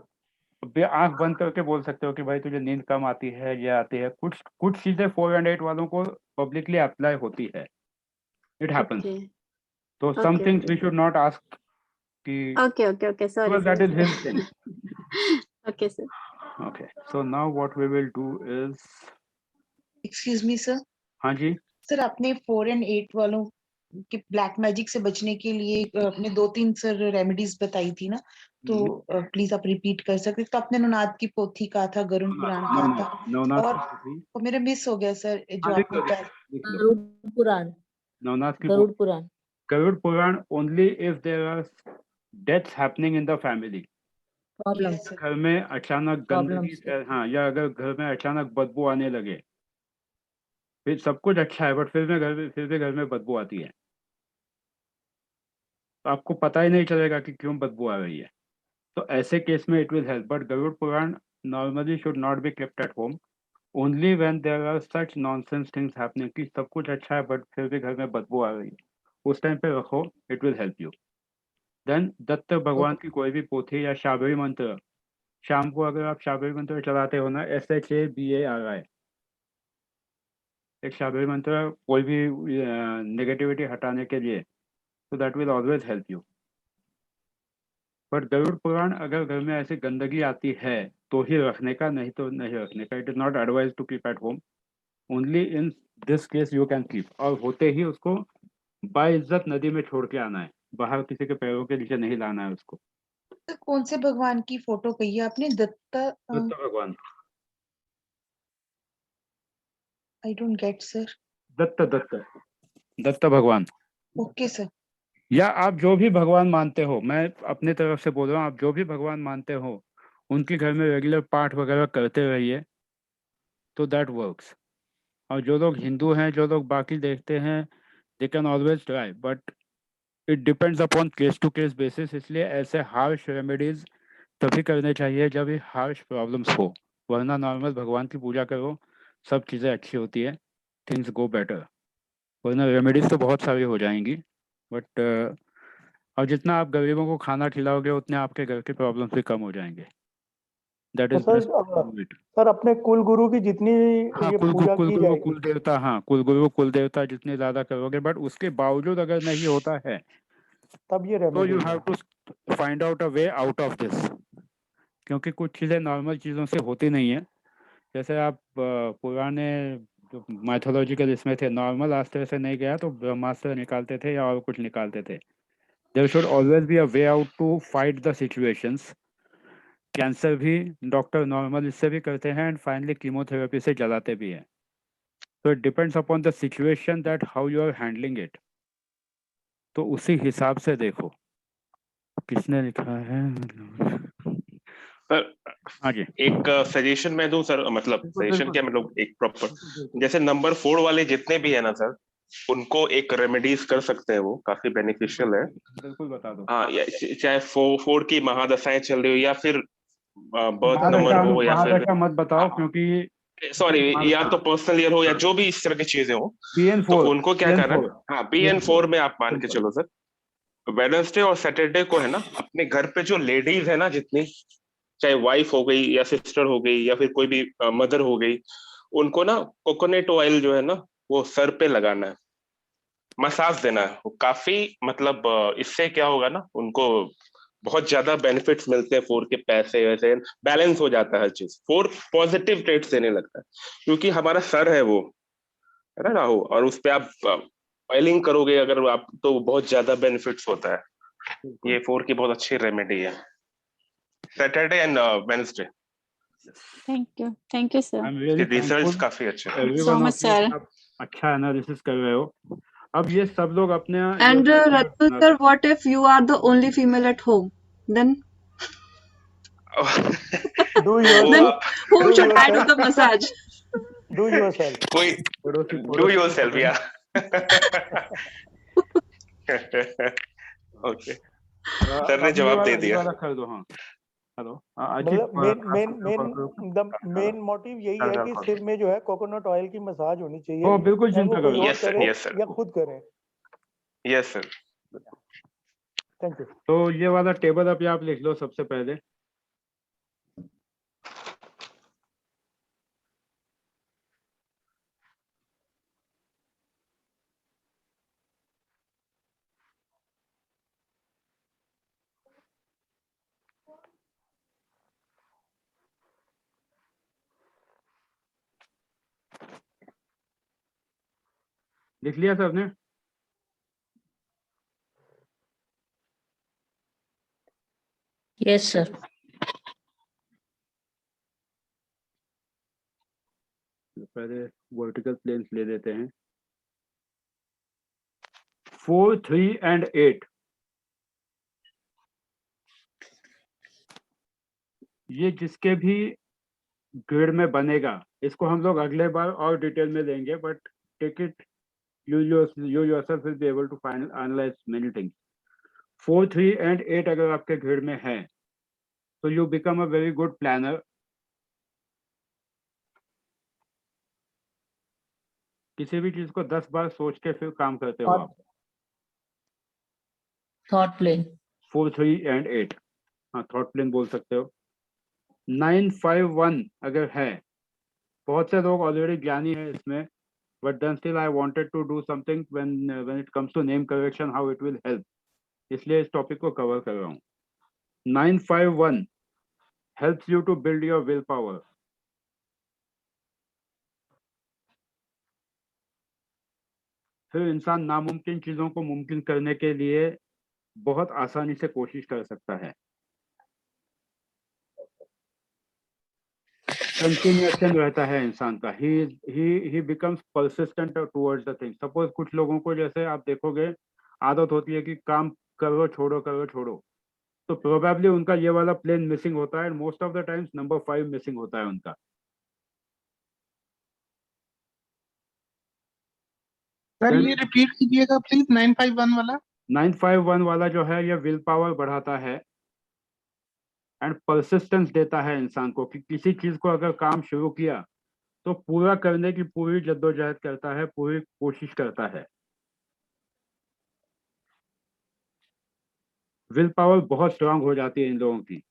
आंख बंद करके बोल सकते हो कि भाई तुझे नींद कम आती है, ये आती है, कुछ चीजें 4 and 8 वालों को पब्लिकली अप्लाई होती है, इट हैपेंस। Okay. तो some Okay, things okay. We should not ask कि Okay. Sorry. because that is sorry. his thing. Okay, sir. Okay, so now what we will do is, excuse me sir. हाँ जी। Sir आपने 4 and 8 वालों के black magic से बचने के लिए आपने 2-3 सर रेमेडीज बताई थी ना, तो प्लीज आप रिपीट कर सकते। तो आपने नवनाथ की पोथी कहा था, गरुड़ पुराण कहा था, और मेरा मिस हो गया सर जो आपने गरुड़ पुराण। नवनाथ की Garuda Purana. Garuda Purana only if there are deaths happening in the family. Problems. घर में अचानक गंदगी, हाँ, या अगर घर में अचानक बदबू आने लगे, फिर सब कुछ अच्छा है बट फिर भी घर में बदबू आती है, तो आपको पता ही नहीं चलेगा कि क्यों बदबू आ रही है। तो ऐसे केस में it will help, but Garuda Purana normally should not be kept at home, only when there are such nonsense things happening कि सब कुछ अच्छा है बट फिर भी घर में बदबू आ रही है, उस टाइम पे रखो, it will help you. Then Datta भगवान की कोई भी पोथी या शाबरी मंत्र, शाम को अगर आप शाबरी मंत्र चलाते हो ना, SHABARI, एक शाबरी मंत्र कोई भी नेगेटिविटी हटाने के लिए, तो that will always help you. But Garuda Purana अगर घर में ऐसी गंदगी आती है तो ही रखने का, नहीं तो नहीं रखने का। It is not advise to keep at home, only in this case you can keep, और होते ही उसको बाइज्जत नदी में छोड़ के आना है, बाहर किसी के पैरों के नीचे नहीं लाना है उसको। कौन से भगवान की फोटो कही है आपने? दत्ता भगवान, I don't get sir. Datta भगवान। Okay sir. या आप जो भी भगवान मानते हो, मैं अपने तरफ से बोल रहा हूँ, आप जो भी भगवान मानते हो उनके घर में रेगुलर पाठ वगैरह करते रहिए, तो दैट वर्क्स। और जो लोग हिंदू हैं, जो लोग बाकी देखते हैं, they can always try, but it depends upon case to case basis. इसलिए ऐसे हार्श रेमेडीज तभी करने चाहिए जब ये हार्श प्रॉब्लम्स हो, वरना नॉर्मल भगवान की पूजा करो, सब चीज़ें अच्छी होती है, थिंग्स गो बेटर। वरना रेमेडीज तो बहुत सारी हो जाएंगी, बट और जितना आप गरीबों को खाना खिलाओगे उतने आपके घर के प्रॉब्लम्स भी कम हो जाएंगे। दैट इज सर अपने कुल गुरु की जितनी हाँ, ये पूजा की जाएगी, कुल देवता, हाँ, कुल देवता जितने ज्यादा करोगे, बट उसके बावजूद अगर नहीं होता है तब ये तो you remedy have to find out a way out of this, क्योंकि कुछ चीज़ें नॉर्मल चीज़ों से होती नहीं है। जैसे आप पुराने जो माइथोलॉजिकल इसमें थे, नॉर्मल आस्त्र से नहीं गया तो ब्रह्मास्त्र निकालते थे या और कुछ निकालते थे। There should always be a way out to fight the situations. Cancer भी डॉक्टर नॉर्मल इससे भी करते हैं, एंड फाइनली कीमोथेरेपी से जलाते भी हैं। तो it depends upon the situation that how you are handling it, तो उसी हिसाब से देखो। किसने लिखा है? सर हाँ जी एक सजेशन मैं दूं सर, मतलब सजेशन क्या, मतलब एक प्रॉपर, जैसे नंबर 4 वाले जितने भी है ना सर, उनको एक रेमेडीज कर सकते हैं, वो काफी बेनिफिशियल है। बिल्कुल बता दो। हाँ, चाहे 4 की महादशाएं चल रही हो, या फिर बर्थ नंबर महादशा हो, या फिर महादशा मत बताओ क्योंकि सॉरी, या तो पर्सनल ईयर हो, या जो भी इस तरह की चीजें हो, तो PN4 उनको क्या करना है, हाँ PN4 में आप मान के चलो सर, वेडनेसडे और सैटरडे को है ना, अपने घर पे जो लेडीज है ना जितनी, चाहे वाइफ हो गई या सिस्टर हो गई या फिर कोई भी मदर हो गई, उनको ना कोकोनट ऑयल जो है ना वो सर पे लगाना है, मसाज देना है। वो काफी मतलब इससे क्या होगा ना, उनको बहुत ज्यादा बेनिफिट्स मिलते हैं। 4 के पैसे वैसे बैलेंस हो जाता है हर चीज, 4 पॉजिटिव ट्रेट्स देने लगता है, क्योंकि हमारा सर है वो, है ना राहु, और उस पे आप ऑयलिंग करोगे अगर आप, तो बहुत ज्यादा बेनिफिट्स होता है। ये 4 की बहुत अच्छी रेमेडी है, Saturday and Wednesday. Thank you sir. I am really results thankful काफी अच्छे हैं। Everyone much, of you, sir. आप अच्छा एनालिसिस कर रहे हो। अब ये सब लोग अपने And Ratu sir, what if you are the only female at home? Then Do वो then yourself. आप who Do should I do yourself. the massage? Do yourself. कोई पड़ोसी डू योर सेल्फ या ओके, सर ने अब जवाब दे ये दिया। वाला कर दो। हाँ हेलो अजीत, मतलब मेन आप मेन कॉल मेन करो। द मेन मोटिव यही है कि सिर में जो है कोकोनट ऑयल की मसाज होनी चाहिए, ओ बिल्कुल चाहे वो चिंता कोई करो। और यस सर, करे यस सर, या खुद करे। Yes sir. Thank you. तो ये वाला टेबल अभी आप लिख लो सबसे पहले। लिख लिया सबने? Yes, sir. पहले वर्टिकल प्लेन्स ले लेते हैं। 4, 3 and 8 ये जिसके भी ग्रिड में बनेगा, इसको हम लोग अगले बार और डिटेल में लेंगे, but take it, you yourself will be able to analyze many things. 4, 3 and 8 अगर आपके ग्रिड में है तो you become a very good planner. किसी भी चीज को 10 बार सोच के फिर काम करते हो आप। Thought plane. 4, 3 and 8 हाँ थॉट प्लेन बोल सकते हो। 9, 5, 1 अगर है, बहुत से लोग ऑलरेडी ज्ञानी है इसमें, but then still I wanted to do something when it comes to name correction, how it will help, इसलिए इस टॉपिक को कवर कर रहा हूँ। 9, 5, 1 helps you to build your willpower. फिर इंसान नामुमकिन चीजों को मुमकिन करने के लिए बहुत आसानी से कोशिश कर सकता है। कंटिन्यूएशन रहता है इंसान का, he becomes persistent towards the thing. Suppose कुछ लोगों को, जैसे आप देखोगे, आदत होती है कि काम करो छोड़ो करो छोड़ो, तो प्रोबेबली उनका ये वाला प्लेन मिसिंग होता है, most of the times number 5 missing होता है उनका। सर ये रिपीट कीजिएगा प्लीज, 951 वाला। 951 वाला जो है ये विल पावर बढ़ाता है एंड परसिस्टेंस देता है इंसान को, कि किसी चीज को अगर काम शुरू किया तो पूरा करने की पूरी जद्दोजहद करता है, पूरी कोशिश करता है। विल पावर बहुत स्ट्रांग हो जाती है इन लोगों की,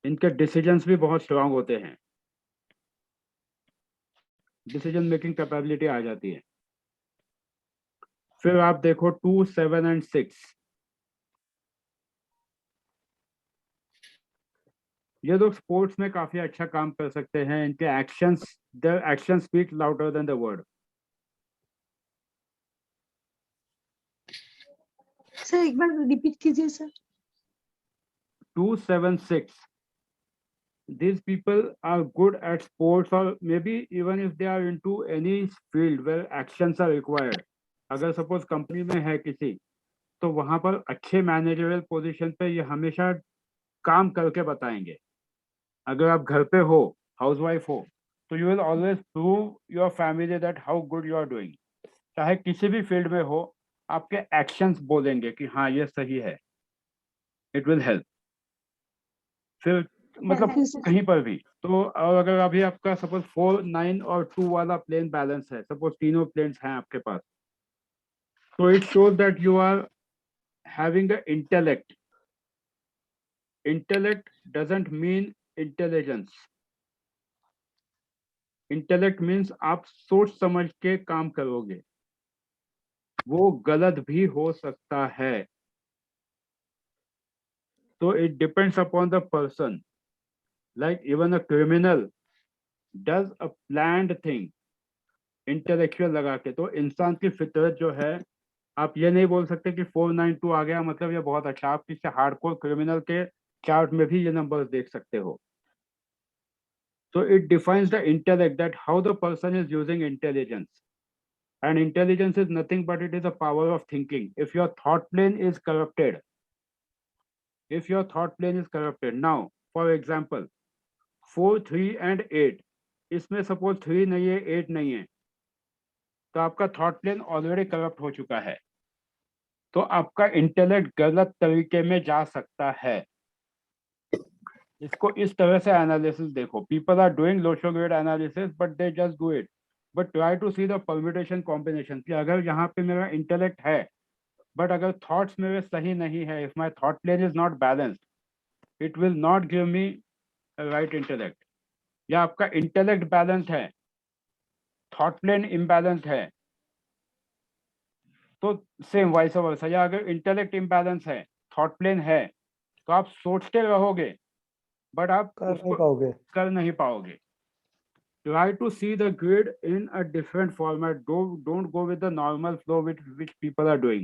इनके डिसीजंस भी बहुत स्ट्रांग होते हैं, डिसीजन मेकिंग कैपेबिलिटी आ जाती है। फिर आप देखो 2, 7 and 6, ये लोग स्पोर्ट्स में काफी अच्छा काम कर सकते हैं। इनके actions, their action speak louder than the word. Sir एक बार रिपीट कीजिए sir. 2, 7, 6, these people are good at sports, or maybe even if they are into any field where actions are required. अगर सपोज कंपनी में है किसी, तो वहां पर अच्छे मैनेजरियल पोजीशन पे ये हमेशा काम करके बताएंगे। अगर आप घर पे हो, हाउसवाइफ हो, तो you will always prove your family that how good you are doing. चाहे किसी भी फील्ड में हो, आपके एक्शंस बोलेंगे कि हाँ ये सही है। It will help. फिर मतलब कहीं पर भी तो, और अगर अभी आपका सपोज 4, 9 और 2 वाला प्लेन बैलेंस है, सपोज तीनों प्लेन्स हैं आपके पास, तो it shows that you are having a intellect. Intellect doesn't mean intelligence. Intellect means आप सोच समझ के काम करोगे, वो गलत भी हो सकता है। तो it depends upon the person. Like even a criminal does a planned thing intellectual लगा के। तो इंसान की फितरत जो है, आप ये नहीं बोल सकते कि 492 आ गया मतलब ये बहुत अच्छा। आप किसी हार्डकोर क्रिमिनल के चार्ट में भी ये नंबर्स देख सकते हो। So it defines the intellect, that how the person is using intelligence. And intelligence is nothing but it is a power of thinking. If your thought plane is corrupted, now, for example, 4, 3 and 8, इसमें suppose 3 नहीं है, 8 नहीं है, तो आपका thought plane already corrupt हो चुका है। तो आपका इंटेलेक्ट गलत तरीके में जा सकता है। इसको इस तरह से एनालिसिस देखो। People are doing Lo Shu grid analysis but they just do it, but try to see the permutation combination कि अगर यहाँ पे मेरा इंटेलेक्ट है बट अगर थॉट्स मेरे सही नहीं है, if my thought plane is not balanced, it will not give me right intellect. या आपका इंटेलेक्ट बैलेंस्ड है, थॉट प्लेन इम्बैलेंस्ड है, तो सेम वाइस वर्सा। या अगर इंटेलेक्ट इम्बैलेंस है, थॉट प्लेन है, तो आप सोचते रहोगे बट आप कर नहीं पाओगे। Try to see the grid in a different format. Don't go with the normal flow which people are doing.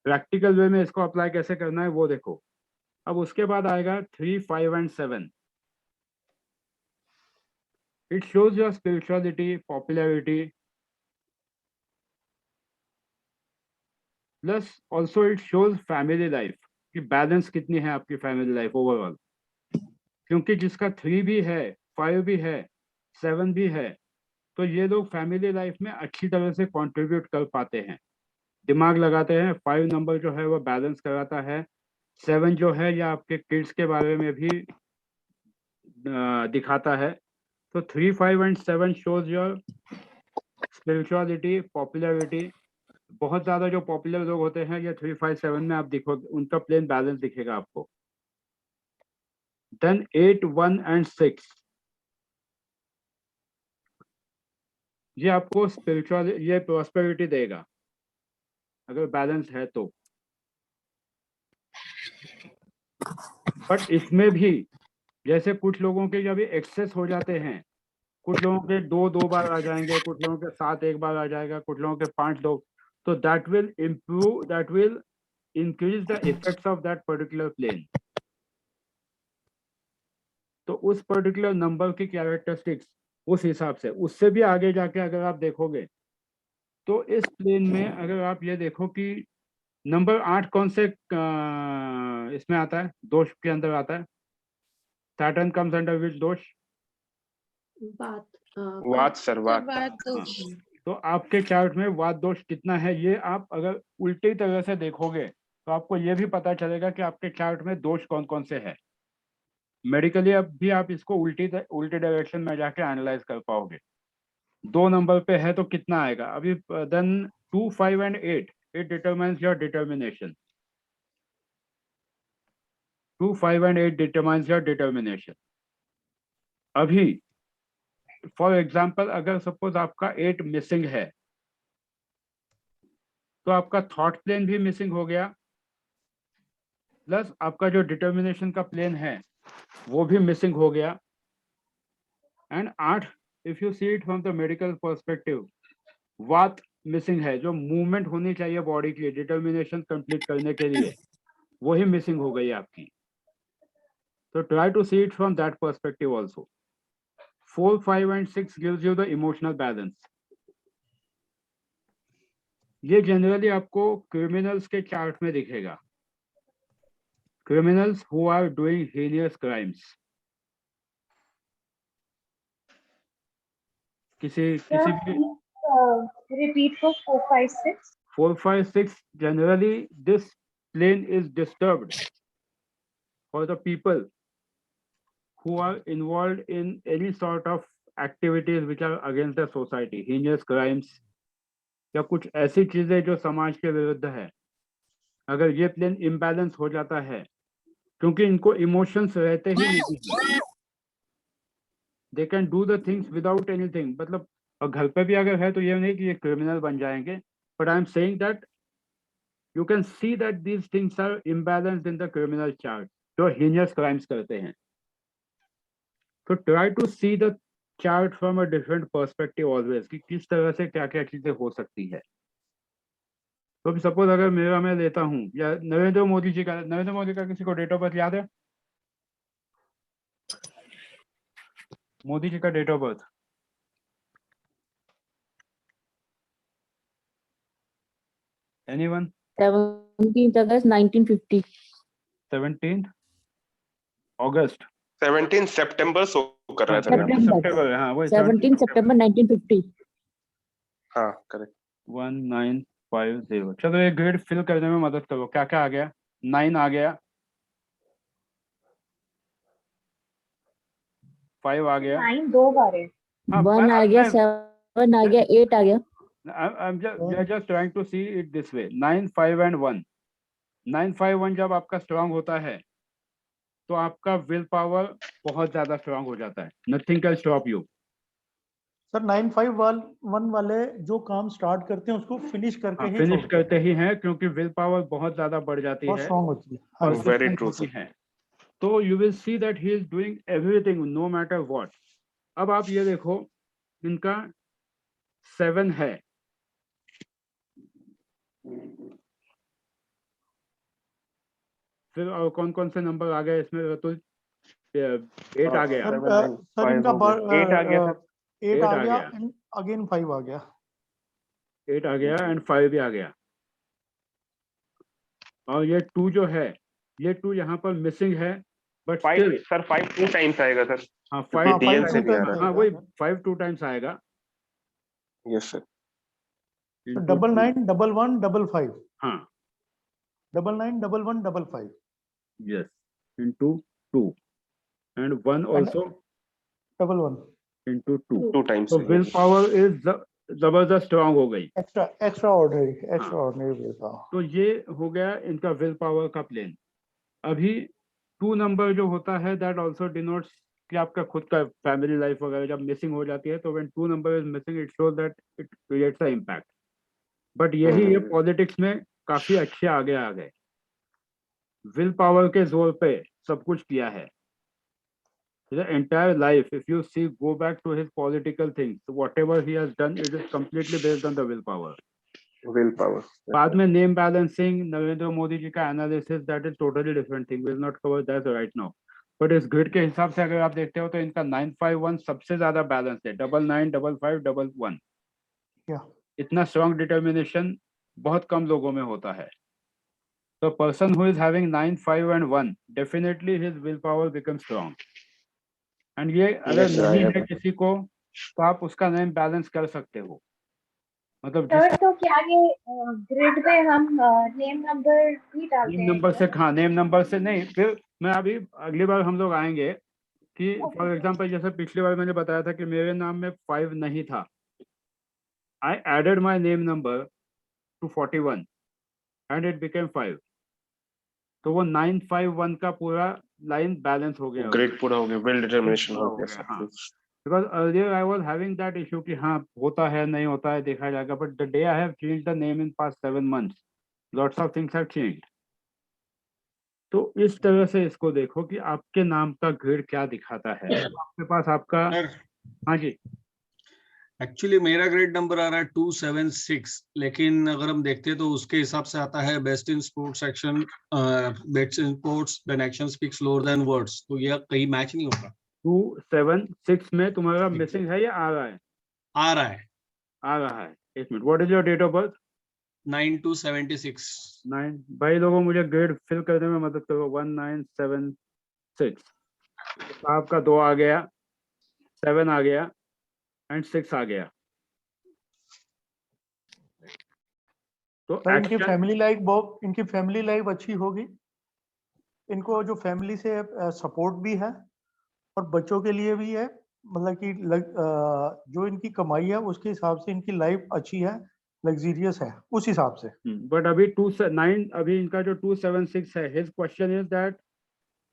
Practical way में इसको अप्लाई कैसे करना है वो देखो। अब उसके बाद आएगा 3, 5 and 7. It shows your spirituality, popularity, plus also it shows family life कि बैलेंस कितनी है आपकी फैमिली लाइफ ओवरऑल। क्योंकि जिसका 3 भी है, 5 भी है, 7 भी है, तो ये लोग फैमिली लाइफ में अच्छी तरह से कंट्रीब्यूट कर पाते हैं, दिमाग लगाते हैं। 5 नंबर जो है वो बैलेंस कराता है। 7 जो है या आपके किड्स के बारे में भी दिखाता है। तो 3, 5 and 7 shows your spirituality, popularity. बहुत ज्यादा जो पॉपुलर लोग होते हैं ये 3, 5, 7 में आप देखोगे, उनका प्लेन बैलेंस दिखेगा आपको। देन 8, 1 and 6, ये आपको स्पिरिचुअल, ये प्रॉस्पेरिटी देगा अगर बैलेंस है तो। बट इसमें भी जैसे कुछ लोगों के जब एक्सेस हो जाते हैं, कुछ लोगों के 2 बार आ जाएंगे, कुछ लोगों के 7 एक बार आ जाएगा, कुछ लोगों के 5 2, तो that will increase the effects of that particular plane. तो उस पर्टिकुलर नंबर की कैरेक्टरिस्टिक्स उस हिसाब से, उससे भी आगे जाके अगर आप देखोगे तो इस प्लेन में अगर आप ये देखो कि नंबर 8 कौन से इसमें आता है, दोष के अंदर आता है। सैटर्न कम्स अंडर विच दोष? वात सर, वात। तो आपके चार्ट में वात दोष कितना है, ये आप अगर उल्टी तरह से देखोगे तो आपको ये भी पता चलेगा कि आपके चार्ट में दोष कौन कौन से है। मेडिकली अब भी आप इसको उल्टी डायरेक्शन में जाके एनालाइज कर पाओगे। 2 नंबर पे है तो कितना आएगा अभी। Then 2, 5 and 8, it determines your determination. 2, 5 and 8 determines your determination. अभी फॉर एग्जाम्पल अगर सपोज आपका 8 मिसिंग है तो आपका थॉट प्लेन भी मिसिंग हो गया, प्लस आपका जो डिटर्मिनेशन का प्लेन है वो भी मिसिंग हो गया। And 8, if you see it from the medical perspective, वात मिसिंग है, जो मूवमेंट होनी चाहिए बॉडी की डिटर्मिनेशन कंप्लीट करने के लिए, वही मिसिंग हो गई आपकी। तो try to see it from that perspective also. 4, 5 and 6 gives you the emotional balance. ये जनरली आपको क्रिमिनल्स के चार्ट में दिखेगा। criminals who are doing heinous crimes. किसी भी repeat for 4, 5, 6. 4, 5, 6. Generally, this plane is disturbed for the people who are involved in any sort of activities which are against the society, heinous crimes, या कुछ ऐसी चीजें जो समाज के विरुद्ध है. अगर ये प्लेन इम्बैलेंस हो जाता है, क्योंकि इनको इमोशंस रहते ही नहीं, they can do the things without anything. मतलब घर पे भी अगर है तो ये नहीं कि ये क्रिमिनल बन जाएंगे, but I am saying that you can see that these things are imbalanced in the criminal chart, जो हीनियस क्राइम्स करते हैं. तो try to see the chart from a different perspective always, कि किस तरह से क्या क्या चीजें हो सकती है. तो सपोज अगर मेरा मैं लेता हूँ, या नरेंद्र मोदी जी का किसी को डेट ऑफ बर्थ याद है? मोदी जी का date of birth anyone? 17th August 1950. 17th अगस्त 17 सितंबर सो कर रहा था. सितंबर, हाँ वही 17 September 1950. हाँ करेक्ट. 1950. चलो ये ग्रिड फिल करने में मदद करो. क्या क्या आ गया? 9 आ गया, 5 आ गया, 9 2 बार है. 1 आ गया, 7 आ गया, 8 आ गया. we are just trying to see it this way. 9, 5 and 1. 9, 5, 1 जब आपका स्ट्रांग होता है तो आपका विल पावर बहुत ज्यादा स्ट्रांग हो जाता है. Nothing can stop you. Sir 9, 5, 1 वाले जो काम स्टार्ट करते हैं उसको फिनिश करके ही फिनिश करते ही हैं, क्योंकि विल पावर बहुत ज्यादा बढ़ जाती है, स्ट्रांग होती है. वेरी ट्रू है. तो you will see that he is doing everything no matter what. अब आप ये देखो, इनका 7 है, फिर और कौन कौन से नंबर आ गए इसमें? तो 8 आ गया, सर इनका 8 आ गया, 8 आ गया, अगेन 5 आ गया, 8 आ गया एंड 5 भी आ गया. और ये 2 जो है, ये 2 यहाँ पर मिसिंग है, बट 5 सर 5 2 टाइम्स आएगा सर. हाँ 5 से भी आ रहा है. हाँ वही 5 2 टाइम्स आएगा. Yes sir. 99 11 55. हाँ 99 11 55. yes, into 2 and 1 also 11 into 2. 2 times. so will power is जबरदस्त स्ट्रांग हो गई. Extra ordinary will power. तो ये हो गया इनका विल पावर का प्लेन. अभी 2 नंबर जो होता है, दैट ऑल्सो डिनोट्स कि आपका खुद का फैमिली लाइफ वगैरह जब मिसिंग हो जाती है, तो when 2 number is missing it shows that it creates a impact. But यही ये पॉलिटिक्स में काफी अच्छे आगे आ गए. विल पावर के जोर पे सब कुछ किया है. The entire life, if you see, go back to his political things, so whatever he has done, it is completely based on the willpower. बाद में name balancing, नरेंद्र मोदी जी का analysis, that is totally different thing. We'll not cover that right now. But इस grid के हिसाब से अगर आप देखते हो तो इनका 951 सबसे ज्यादा बैलेंस है. 99, 55, 11. इतना स्ट्रॉन्ग डिटर्मिनेशन बहुत कम लोगों में होता है. So person who is having 9, 5 and 1, definitely his willpower becomes strong. And ये अगर नहीं है किसी को तो आप उसका नेम बैलेंस कर सकते हो. मतलब सर तो क्या ये ग्रिड पे हम नेम नंबर भी डालते हैं? नेम नंबर से, हाँ नेम नंबर से नहीं. फिर मैं अभी अगली बार हम लोग आएंगे कि फॉर एग्जांपल जैसे पिछली बार मैंने बताया था कि मेरे नाम में 5 नहीं था. I added my name number to 41 and it became 5. तो वो 951 का पूरा लाइन बैलेंस हो गया, ग्रेड पूरा हो गया, वेल डिटरमिनेशन हो गया. हाँ, because earlier I was having that issue कि हाँ होता है नहीं होता है देखा जाएगा. But the day I have changed the name in past 7 months, lots of things have changed. तो इस तरह से इसको देखो कि आपके नाम का ग्रिड क्या दिखाता है. आपके पास आपका, हाँ जी, एक्चुअली मेरा ग्रेड नंबर आ रहा है 276, लेकिन अगर हम देखते हैं तो उसके हिसाब से आता है best in sports section, best in sports when action speaks lower than words. तो ये कहीं मैच नहीं होगा. 276 में तुम्हारा मिसिंग है या आ रहा है? आ रहा है. आ रहा है. एक minute, what is your date of birth? 9 to 76. 9 भाई लोगों मुझे ग्रेड फिल करने में मदद करो। 1976 आपका 2 आ गया, 7 आ गया एंड 6 आ गया। तो सर इनकी फैमिली लाइफ अच्छी होगी, इनको जो फैमिली से सपोर्ट भी है और बच्चों के लिए भी है, मतलब कि जो इनकी कमाई है उसके हिसाब से इनकी लाइफ अच्छी है, लग्जरियस है उस हिसाब से। बट अभी 29 अभी इनका जो 276 है, his question is that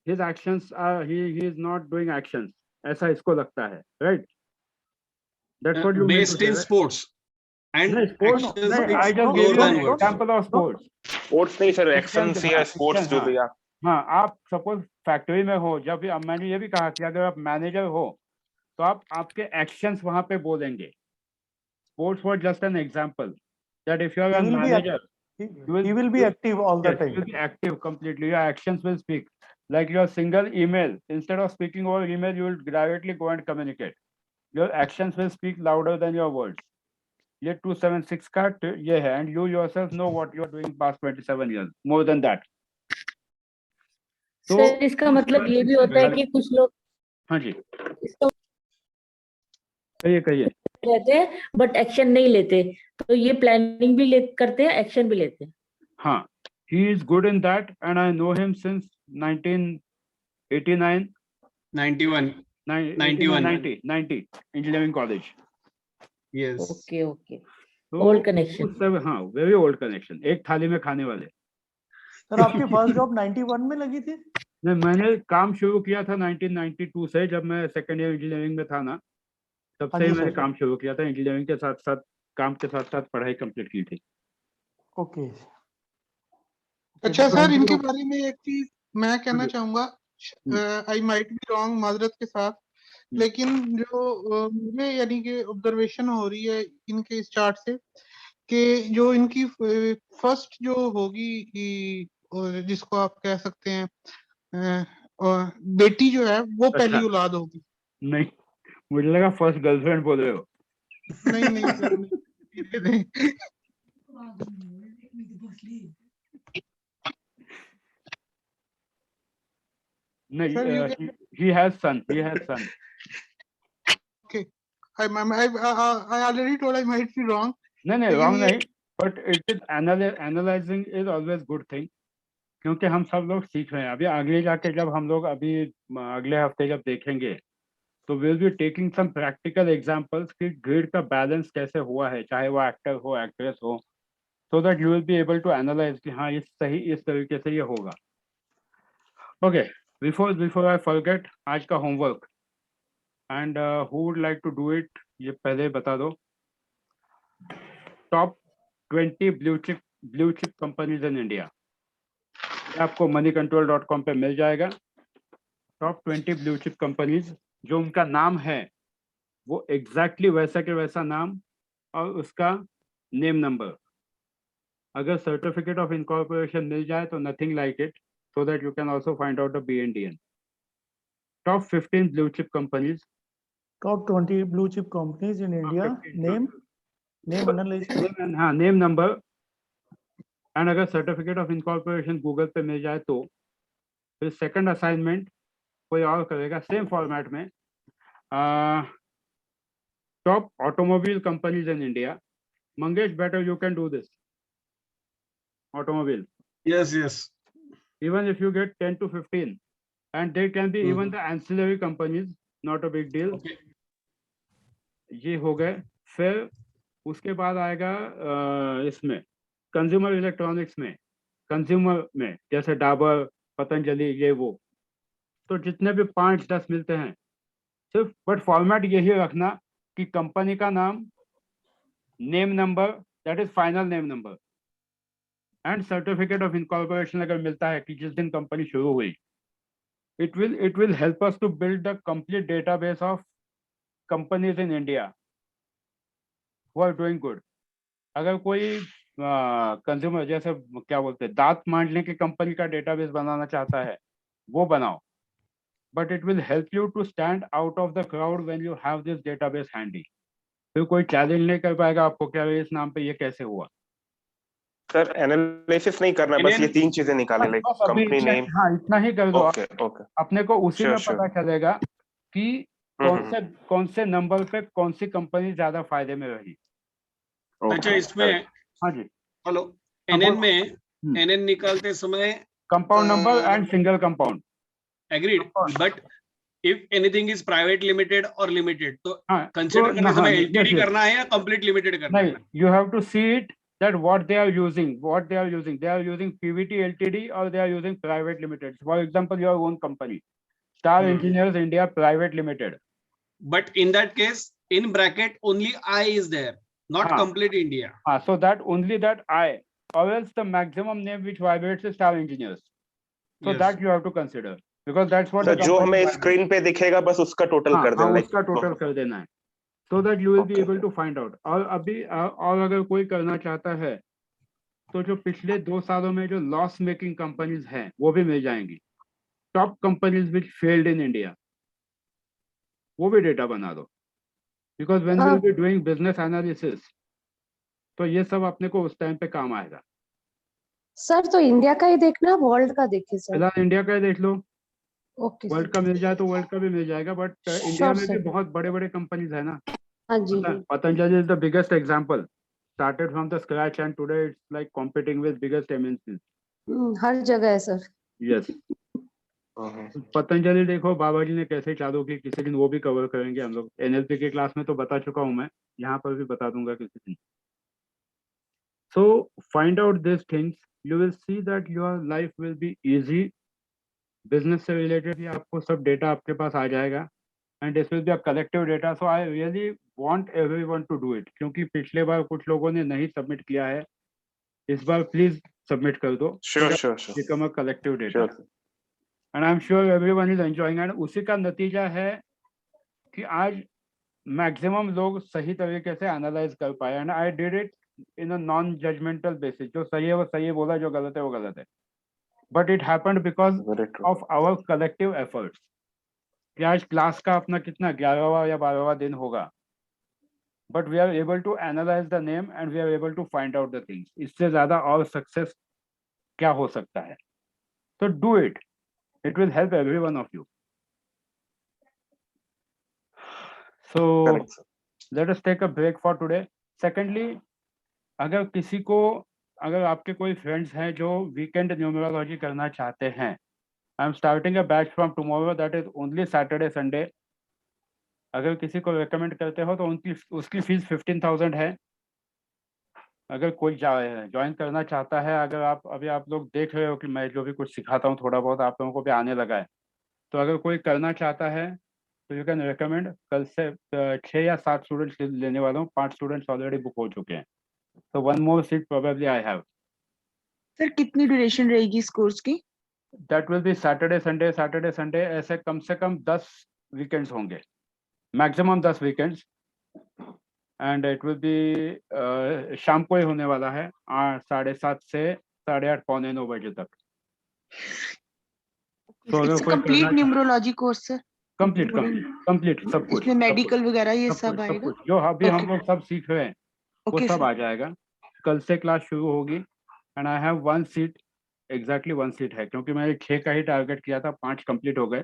his actions are he is not doing actions, ऐसा इसको लगता है, right? That's what you mean Based in sports and sports actions नहीं, speaks I just louder gave you than an words. example of sports. Sports नहीं sir, actions या sports जो दिया। हाँ, आप सपोज फैक्ट्री में हो, जब अब मैंने ये भी कहा कि अगर आप मैनेजर हो तो आप आपके एक्शंस वहां पे बोलेंगे। Sports was just an example that if you are a manager he will be active all the yes, time. you will be active completely. Your actions will speak. Like your single email, instead of speaking over email, you will directly go and communicate. Your actions will speak louder than your words. ये 276 का ये है, and you yourself know what you are doing past 27 years, more than that. तो sir इसका मतलब ये भी होता है कि कुछ लोग हाँ जी इसको कहिए रहते हैं बट एक्शन नहीं लेते, तो ये प्लानिंग भी करते हैं, एक्शन भी लेते हैं। हाँ, he is good in that and I know him since 1989 90 engineering college. Yes. Okay okay, तो ओल्ड कनेक्शन। उस सब हाँ, वेरी ओल्ड कनेक्शन, एक थाली में खाने वाले। सर आपकी फर्स्ट जॉब 91 में लगी थी? नहीं, मैंने काम शुरू किया था 1992 से, जब मैं सेकेंड ईयर इंजीनियरिंग में था ना, तब से ही मैंने काम शुरू किया था। इंजीनियरिंग के साथ साथ काम के साथ साथ पढ़ाई कंप्लीट की थी। ओके। अच्छा सर, इनके बारे में एक चीज मैं कहना चाहूंगा, आई माइट बी रॉन्ग माजरत के साथ, लेकिन जो मुझे यानी कि ऑब्जर्वेशन हो रही है इनके इस चार्ट से कि जो इनकी फर्स्ट जो होगी जिसको आप कह सकते हैं बेटी जो है वो पहली औलाद होगी। नहीं, मुझे लगा फर्स्ट गर्लफ्रेंड बोल रहे हो। नहीं नहीं सर, नहीं। नहीं, he has son. Okay, I already told I might be wrong. नहीं wrong नहीं, but it is analyzing is always good thing, क्योंकि हम सब लोग सीख रहे हैं। अभी आगे जाके जब हम लोग अभी अगले हफ्ते जब देखेंगे तो will be taking some practical examples कि ग्रेड का बैलेंस कैसे हुआ है, चाहे वो एक्टर हो एक्ट्रेस हो, so that you will be able to analyze कि हाँ इस तरीके से ये होगा। Okay, before I forget, आज का homework and who would like to do it, ये पहले बता दो। Top 20 blue chip companies in India, आपको moneycontrol.com पे मिल जाएगा। Top 20 blue chip companies, जो उनका नाम है वो exactly वैसा के वैसा नाम और उसका नेम नंबर। अगर सर्टिफिकेट ऑफ इनकॉर्पोरेशन मिल जाए तो nothing like it, so that you can also find out the BNDN. Top 15 blue chip companies. Top 20 blue chip companies in India. Name analysis. हाँ, name number and अगर certificate of incorporation Google पे मिल जाए तो फिर second assignment कोई और करेगा same format में। Top automobile companies in India. Mangesh, better you can do this. Automobile, yes, even if you get 10 to 15, and there can be even the ancillary companies, not a big deal. Okay. ये हो गए। फिर उसके बाद आएगा इसमें consumer electronics में, consumer में जैसे डाबर, पतंजलि, ये वो। तो जितने भी 5-10 मिलते हैं सिर्फ, बट फॉर्मेट यही रखना कि कंपनी का नाम, name number, that is final name number, and certificate of incorporation अगर मिलता है कि जिस दिन कंपनी शुरू हुई। it will help us to build the complete database of companies in India who are doing good. अगर कोई कंज्यूमर जैसे क्या बोलते हैं दांत मांजने की कंपनी का डेटाबेस बनाना चाहता है वो बनाओ, but it will help you to stand out of the crowd when you have this database handy. फिर कोई चैलेंज नहीं कर पाएगा आपको क्या इस नाम पे ये कैसे हुआ। सर एनालिसिस नहीं करना, बस ये 3 चीजें निकाले, लाइक बस अभी कंपनी नेम। हाँ इतना ही कर दो। ओके ओके, अपने को उसी में Sure, पता चलेगा कि कौन से नंबर पे कौन सी कंपनी ज्यादा फायदे में रही। अच्छा, इसमें हाँ जी, हेलो, एनएन में एनएन निकालते समय compound number and single compound. Agreed, but if anything is private limited और लिमिटेड, तो हाँ, कंसीडर करने समय yes, एलटीडी yes. करना है या कंप्लीट लिमिटेड करना नहीं, है? you have to see it that what they are using. They are using PVT Ltd or they are using private limited. For example, your own company, Star Engineers India Private Limited. But in that case, in bracket only I is there, not complete India. So that only that I, or else the maximum name which vibrates is Star Engineers. So Yes. that you have to consider because that's what तो the जो company हमें vibrates. Screen पे दिखेगा बस उसका total कर देना, उसका टोटल कर देना है, so that you will be able to find out. और अभी और अगर कोई करना चाहता है तो जो पिछले 2 सालों में जो लॉस मेकिंग कंपनीज हैं वो भी मिल जाएंगी, top companies which failed in India, वो भी डेटा बना दो, because when we will be doing business analysis तो ये सब अपने को उस टाइम पे काम आएगा। सर तो इंडिया का ही देखना, वर्ल्ड का देखे सर? फिलहाल इंडिया का ही देख लो, ओके। वर्ल्ड का मिल जाए तो वर्ल्ड का भी मिल जाएगा, बट इंडिया में भी बहुत बड़े बड़े कंपनीज है ना। हाँ जी। Patanjali is the biggest example, started from the scratch and today it's like competing with biggest MNCs. हर जगह है सर। Yes. पतंजलि देखो बाबा जी ने कैसे चालू की, किसी दिन वो भी कवर करेंगे हम लोग। NLP के क्लास में तो बता चुका हूँ मैं, यहाँ पर भी बता दूंगा किसी दिन। So find out these things, you will see that your life will be easy. Business से related भी आपको सब डेटा आपके पास आ जाएगा and this will be a collective data. So I really want everyone to do it, क्योंकि पिछले बार कुछ लोगों ने नहीं सबमिट किया है, इस बार प्लीज सबमिट कर दो। Sure. Become a collective data. Sure. And I'm sure everyone is enjoying. And उसी का नतीजा है कि आज मैक्सिमम लोग सही तरीके से एनालाइज कर पाए, and I did it in a non judgemental basis. जो सही है वो सही है बोला, जो गलत है वो गलत है, but it happened because of our collective efforts. कि आज क्लास का अपना कितना 11वां या 12वां दिन होगा, but we are able to analyse the name and we are able to find out the things. इससे ज्यादा और सक्सेस क्या हो सकता है? तो do it, it will help every one of you. So let us take a break for today. Secondly, अगर आपके कोई फ्रेंड्स हैं जो वीकेंड न्यूमरोलॉजी करना चाहते हैं, I am starting a batch from tomorrow, that is only Saturday Sunday. अगर किसी को रिकमेंड करते हो तो उसकी फीस 15,000 है। अगर कोई ज्वाइन करना चाहता है, अगर आप लोग देख रहे हो कि मैं जो भी कुछ सिखाता हूँ थोड़ा बहुत आप लोगों को भी आने लगा है, तो अगर कोई करना चाहता है तो यू कैन रिकमेंड। कल से 6 या 7 स्टूडेंट्स लेने वाला हूँ, 5 स्टूडेंट्स ऑलरेडी बुक हो चुके हैं, तो 1 more seat probably I have. Sir कितनी ड्यूरेशन रहेगी इस कोर्स की? That will be Saturday Sunday, ऐसे कम से कम 10 वीकेंड्स होंगे, maximum 10 weekends, and it will be शाम को ही होने वाला है, 7:30 से 8:30 पौने 9 बजे तक। Complete numerology course sir? Complete सब कुछ, इसमें मेडिकल वगैरह ये सब आएगा? जो अभी हम लोग सब सीख रहे हैं वो सब आ जाएगा। कल से क्लास शुरू होगी and I have 1 seat, exactly 1 seat है, क्योंकि मैंने 6 का ही टारगेट किया था, 5 कंप्लीट हो गए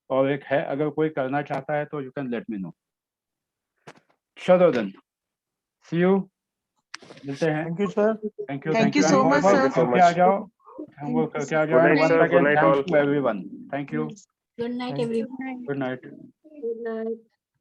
और 1 है। अगर कोई करना चाहता है तो you can let me know. चलो देन, सी यू, मिलते हैं। Thank you sir. Thank you so much sir. करके आ जाओ, होमवर्क करके आ जाओ। Once again, thanks to everyone. Thank you. Good night, everyone. Good night. Good night.